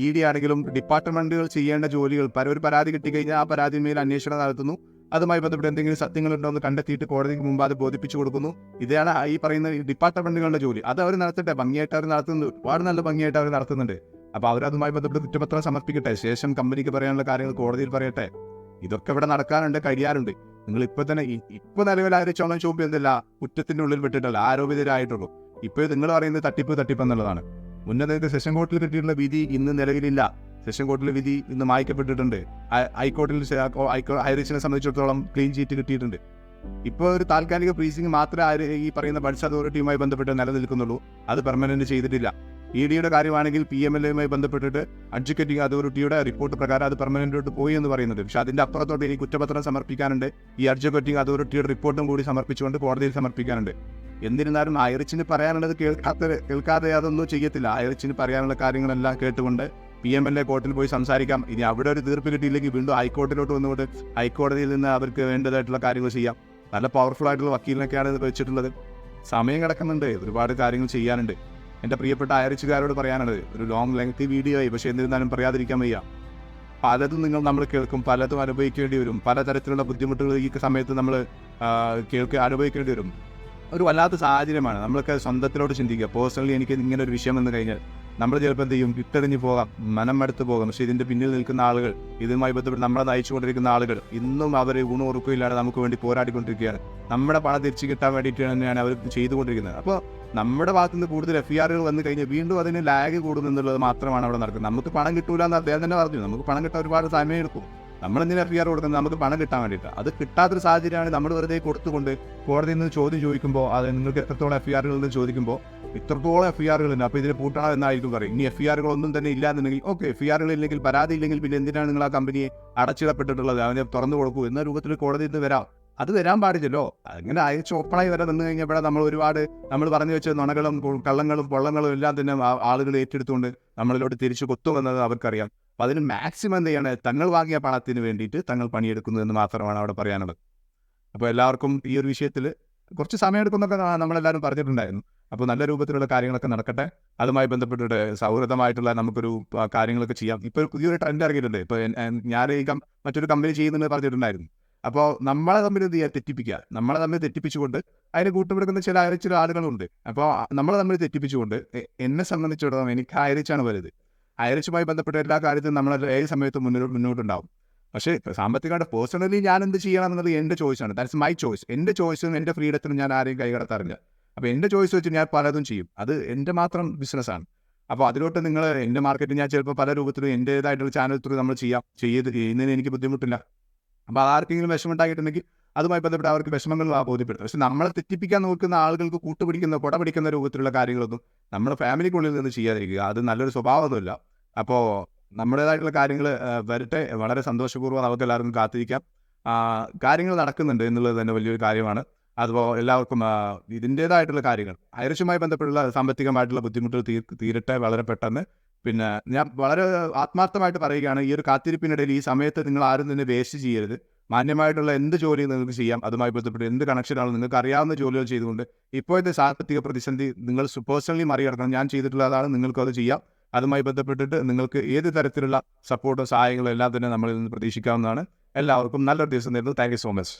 ED ആണെങ്കിലും ഡിപ്പാർട്ട്മെൻറ്റുകൾ ചെയ്യേണ്ട ജോലികൾ, ഒരു പരാതി കിട്ടിക്കഴിഞ്ഞാൽ ആ പരാതിന്മേൽ അന്വേഷണം നടത്തുന്നു. അതുമായി ബന്ധപ്പെട്ട് എന്തെങ്കിലും സത്യങ്ങളുണ്ടോ എന്ന് കണ്ടെത്തിയിട്ട് കോടതിക്ക് മുമ്പ് അത് ബോധിപ്പിച്ചു കൊടുക്കുന്നു. ഇതാണ് ഈ പറയുന്ന ഡിപ്പാർട്ട്മെൻറ്റുകളുടെ ജോലി. അത് അവർ നടത്തട്ടെ. ഭംഗിയായിട്ട് അവർ നടത്തുന്നുണ്ട്, ഒരുപാട് നല്ല ഭംഗിയായിട്ട് അവർ നടത്തുന്നുണ്ട്. അപ്പോൾ അവരതുമായി ബന്ധപ്പെട്ട് കുറ്റപത്രം സമർപ്പിക്കട്ടെ. ശേഷം കമ്പനിക്ക് പറയാനുള്ള കാര്യങ്ങൾ കോടതിയിൽ പറയട്ടെ. ഇതൊക്കെ ഇവിടെ നടക്കാനുണ്ട്, കഴിയാറുണ്ട്. നിങ്ങൾ ഇപ്പോൾ തന്നെ ഇപ്പോൾ നിലവിൽ ഐറിച്ച് ഓൺലൈൻ ഷോപ്പ് എന്തല്ല കുറ്റത്തിൻ്റെ ഉള്ളിൽ വിട്ടിട്ടല്ല, ആരോപിതരായിട്ടുള്ളൂ. ഇപ്പോൾ നിങ്ങൾ പറയുന്നത് തട്ടിപ്പ് എന്നുള്ളതാണ്. മുന്നേ നിങ്ങൾക്ക് സെഷൻ കോർട്ടിൽ കിട്ടിയിട്ടുള്ള വിധി ഇന്ന് നിലവിലില്ല. സെഷൻ കോർട്ടിലെ വിധി ഇന്ന് മായ്ക്കപ്പെട്ടിട്ടുണ്ട്. ഹൈക്കോടതിയിൽ ഐറിച്ചിനെ സംബന്ധിച്ചിടത്തോളം ക്ലീൻ ചീറ്റ് കിട്ടിയിട്ടുണ്ട്. ഇപ്പോൾ ഒരു താൽക്കാലിക ഫ്രീസിംഗ് മാത്രമേ ഈ പറയുന്ന ബഡ്സ് അതോറിറ്റിയുമായി ബന്ധപ്പെട്ട് നിലനിൽക്കുന്നുള്ളൂ. അത് പെർമനന്റ് ചെയ്തിട്ടില്ല. EDയുടെ കാര്യമാണെങ്കിൽ PMLയുമായി ബന്ധപ്പെട്ടിട്ട് അഡ്വക്കേറ്റിംഗ് അതോറിറ്റിയുടെ റിപ്പോർട്ട് പ്രകാരം അത് പെർമനന്റോട്ട് പോയി എന്ന് പറയുന്നത്. പക്ഷേ അതിൻ്റെ അപ്പുറത്തോട്ട് ഇനി കുറ്റപത്രം സമർപ്പിക്കാനുണ്ട്. ഈ അഡ്വക്കേറ്റിംഗ് അതോറിറ്റിയുടെ റിപ്പോർട്ടും കൂടി സമർപ്പിച്ചുകൊണ്ട് കോടതിയിൽ സമർപ്പിക്കാനുണ്ട്. എന്നിരുന്നാലും ഐറിച്ചിന് പറയാനുള്ളത് കേൾക്കാതെ അതൊന്നും ചെയ്യത്തില്ല. ഐറിച്ചിന് പറയാനുള്ള കാര്യങ്ങളെല്ലാം കേട്ടുകൊണ്ട് PMLA കോർട്ടിൽ പോയി സംസാരിക്കാം. ഇനി അവിടെ ഒരു തീർപ്പ് കിട്ടിയില്ലെങ്കിൽ വീണ്ടും ഹൈക്കോടതിയിലോട്ട് വന്നുകൊണ്ട് ഹൈക്കോടതിയിൽ നിന്ന് അവർക്ക് വേണ്ടതായിട്ടുള്ള കാര്യങ്ങൾ ചെയ്യാം. നല്ല പവർഫുൾ ആയിട്ടുള്ള വക്കീലിനൊക്കെയാണ് ഇത് വെച്ചിട്ടുള്ളത്. സമയം കിടക്കുന്നുണ്ട്, ഒരുപാട് കാര്യങ്ങൾ ചെയ്യാനുണ്ട്. എൻ്റെ പ്രിയപ്പെട്ട ഐറിച്ചുകാരോട് പറയാനുള്ളത്, ഒരു ലെങ്തി വീഡിയോ ആയി, പക്ഷേ എന്നിരുന്നാലും പറയാതിരിക്കാൻ വയ്യ. പലതും നമ്മൾ കേൾക്കും, പലതും അനുഭവിക്കേണ്ടി വരും. പലതരത്തിലുള്ള ബുദ്ധിമുട്ടുകൾ ഈ സമയത്ത് നമ്മൾ അനുഭവിക്കേണ്ടി വരും. ഒരു വല്ലാത്ത സാഹചര്യമാണ്. നമ്മളൊക്കെ സ്വന്തത്തിലോട്ട് ചിന്തിക്കുക. പേഴ്സണലി എനിക്ക് ഇങ്ങനെ ഒരു വിഷയം വന്നു കഴിഞ്ഞാൽ നമ്മൾ ചിലപ്പോൾ എന്ത് ചെയ്യും, ഇട്ടെറിഞ്ഞ് പോകാം, മനം മടുത്ത് പോകാം. പക്ഷേ ഇതിൻ്റെ പിന്നിൽ നിൽക്കുന്ന ആളുകൾ, ഇതുമായി ബന്ധപ്പെട്ട് നമ്മളെ നയിച്ചുകൊണ്ടിരിക്കുന്ന ആളുകൾ ഇന്നും അവർ ഊണുറക്കമില്ലാതെ നമുക്ക് വേണ്ടി പോരാടിക്കൊണ്ടിരിക്കുകയാണ്. നമ്മുടെ പണം തിരിച്ചു കിട്ടാൻ വേണ്ടിയിട്ട് തന്നെയാണ് അവർ ചെയ്തുകൊണ്ടിരിക്കുന്നത്. അപ്പോൾ നമ്മുടെ ഭാഗത്തു നിന്ന് കൂടുതൽ FIRകൾ വന്നു കഴിഞ്ഞാൽ വീണ്ടും അതിന് ലാഗ് കൂടുമെന്നുള്ളത് മാത്രമാണ് അവിടെ നടക്കുന്നത്. നമുക്ക് പണം കിട്ടൂല എന്ന് അദ്ദേഹം തന്നെ പറഞ്ഞു. നമുക്ക് പണം കിട്ടാൻ ഒരുപാട് സമയം എടുക്കും. നമ്മളെന്തിനാ FIR കൊടുക്കുന്നത്? നമുക്ക് പണം കിട്ടാൻ വേണ്ടിയിട്ട്. അത് കിട്ടാത്തൊരു സാഹചര്യമാണ്. നമ്മൾ വെറുതെ കൊടുത്തുകൊണ്ട് കോടതിയിൽ നിന്ന് ചോദ്യം ചോദിക്കുമ്പോൾ, അത് നിങ്ങൾക്ക് എത്രത്തോളം FIRകൾ എന്ന് ചോദിക്കുമ്പോൾ ഇത്രത്തോളം FIRകളുണ്ട്, അപ്പോൾ ഇതിന് പൂട്ടണം എന്നായിരിക്കും പറയും. ഇനി FIRകളൊന്നും തന്നെ ഇല്ല എന്നുണ്ടെങ്കിൽ ഓക്കെ, FIRകൾ ഇല്ലെങ്കിൽ, പരാതി ഇല്ലെങ്കിൽ പിന്നെ എന്തിനാണ് നിങ്ങൾ ആ കമ്പനിയെ അടച്ചിടപ്പെട്ടിട്ടുള്ളത്, അവനെ തുറന്നു കൊടുക്കൂ എന്ന രൂപത്തിൽ കോടതിയിൽ നിന്ന് വരാം. അത് വരാൻ പാടില്ലല്ലോ. അങ്ങനെ അയച്ച് ഓപ്പണായി വരെ നിന്ന് കഴിഞ്ഞപ്പോൾ നമ്മൾ പറഞ്ഞു വെച്ച നുണകളും കള്ളങ്ങളും പൊള്ളങ്ങളും എല്ലാം തന്നെ ആളുകൾ ഏറ്റെടുത്തുകൊണ്ട് നമ്മളിലോട്ട് തിരിച്ചു കൊത്തുമെന്നത് അവർക്കറിയാം. അപ്പം അതിന് മാക്സിമം എന്ത് ചെയ്യണം, തങ്ങൾ വാങ്ങിയ പണത്തിന് വേണ്ടിയിട്ട് തങ്ങൾ പണിയെടുക്കുന്നു എന്ന് മാത്രമാണ് അവിടെ പറയാനുള്ളത്. അപ്പോൾ എല്ലാവർക്കും ഈ ഒരു വിഷയത്തിൽ കുറച്ച് സമയം എടുക്കുന്നൊക്കെ നമ്മളെല്ലാവരും പറഞ്ഞിട്ടുണ്ടായിരുന്നു. അപ്പോൾ നല്ല രൂപത്തിലുള്ള കാര്യങ്ങളൊക്കെ നടക്കട്ടെ. അതുമായി ബന്ധപ്പെട്ടിട്ട് സൗഹൃദമായിട്ടുള്ള നമുക്കൊരു കാര്യങ്ങളൊക്കെ ചെയ്യാം. ഇപ്പോൾ പുതിയൊരു ട്രെൻഡ് ഇറങ്ങിയിട്ടുണ്ട്. ഇപ്പോൾ ഞാൻ മറ്റൊരു കമ്പനി ചെയ്യുന്നുണ്ട് പറഞ്ഞിട്ടുണ്ടായിരുന്നു. അപ്പോൾ നമ്മളെ തമ്മിൽ എന്ത് ചെയ്യുക, തെറ്റിപ്പിക്കുക. നമ്മളെ തമ്മിൽ തെറ്റിപ്പിച്ചുകൊണ്ട് അതിന് കൂട്ടുപിടിക്കുന്ന ചില ആളുകളുണ്ട്. അപ്പോൾ നമ്മളെ തമ്മിൽ തെറ്റിപ്പിച്ചുകൊണ്ട് എന്നെ സംബന്ധിച്ചിടത്തോളം എനിക്ക് ഐറിച്ചാണ് വലുത്. ഐറിച്ചുമായി ബന്ധപ്പെട്ട എല്ലാ കാര്യത്തിലും നമ്മൾ ഏത് സമയത്തും മുന്നോട്ടുണ്ടാവും. പക്ഷേ സാമ്പത്തികമായിട്ട് പേഴ്സണലി ഞാൻ എന്ത് ചെയ്യണം എന്നുള്ളത് എൻ്റെ ചോയ്സാണ്. That's my choice. എൻ്റെ ചോയ്സും എൻ്റെ ഫ്രീഡത്തിനും ഞാൻ ആരെയും കൈകടത്താറില്ല. അപ്പോൾ എൻ്റെ ചോയ്സ് വെച്ച് ഞാൻ പലതും ചെയ്യും. അത് എൻ്റെ മാത്രം ബിസിനസ്സാണ്. അപ്പോൾ അതിലോട്ട് നിങ്ങൾ എൻ്റെ മാർക്കറ്റിൽ ഞാൻ ചിലപ്പോൾ പല രൂപത്തിലും എൻ്റേതായിട്ടുള്ള ചാനൽ ത്രൂ നമ്മൾ ചെയ്യുന്നതിന് എനിക്ക് ബുദ്ധിമുട്ടില്ല. അപ്പോൾ ആർക്കെങ്കിലും വിഷമം ഉണ്ടായിട്ടുണ്ടെങ്കിൽ അതുമായി ബന്ധപ്പെട്ട് അവർക്ക് വിഷമങ്ങൾ ബോധ്യപ്പെടുത്തും. പക്ഷെ നമ്മളെ തെറ്റിപ്പിക്കാൻ നോക്കുന്ന ആളുകൾക്ക് കുട പിടിക്കുന്ന രൂപത്തിലുള്ള കാര്യങ്ങളൊന്നും നമ്മുടെ ഫാമിലിക്കുള്ളിൽ നിന്ന് ചെയ്യാതിരിക്കുക. അത് നല്ലൊരു സ്വഭാവമൊന്നുമില്ല. അപ്പോൾ നമ്മുടേതായിട്ടുള്ള കാര്യങ്ങൾ വരട്ടെ. വളരെ സന്തോഷപൂർവ്വം നമുക്ക് എല്ലാവർക്കും കാത്തിരിക്കാം. കാര്യങ്ങൾ നടക്കുന്നുണ്ട് എന്നുള്ളത് തന്നെ വലിയൊരു കാര്യമാണ്. അതുപോലെ എല്ലാവർക്കും ഇതിൻ്റേതായിട്ടുള്ള കാര്യങ്ങൾ ഐറിഷുമായി ബന്ധപ്പെട്ടുള്ള സാമ്പത്തികമായിട്ടുള്ള ബുദ്ധിമുട്ടുകൾ തീരട്ടെ വളരെ പെട്ടെന്ന്. പിന്നെ ഞാൻ വളരെ ആത്മാർത്ഥമായിട്ട് പറയുകയാണ്, ഈ ഒരു കാത്തിരിപ്പിനിടയിൽ ഈ സമയത്ത് നിങ്ങൾ ആരും തന്നെ വേസ്റ്റ് ചെയ്യരുത്. മാന്യമായിട്ടുള്ള എന്ത് ജോലിയും നിങ്ങൾക്ക് ചെയ്യാം. അതുമായി ബന്ധപ്പെട്ട് എന്ത് കണക്ഷനാണ് നിങ്ങൾക്ക് അറിയാവുന്ന ജോലികൾ ചെയ്തുകൊണ്ട് ഇപ്പോഴത്തെ സാമ്പത്തിക പ്രതിസന്ധി നിങ്ങൾ പേഴ്സണലി മറികടക്കണം. ഞാൻ ചെയ്തിട്ടുള്ളതാണ്, നിങ്ങൾക്കും അത് ചെയ്യാം. അതുമായി ബന്ധപ്പെട്ടിട്ട് നിങ്ങൾക്ക് ഏത് തരത്തിലുള്ള സപ്പോർട്ടോ സഹായങ്ങളോ എല്ലാം തന്നെ നമ്മളിൽ നിന്ന് പ്രതീക്ഷിക്കാവുന്നതാണ്. എല്ലാവർക്കും നല്ലൊരു ദിവസം നേരുന്നു. Thank you so much.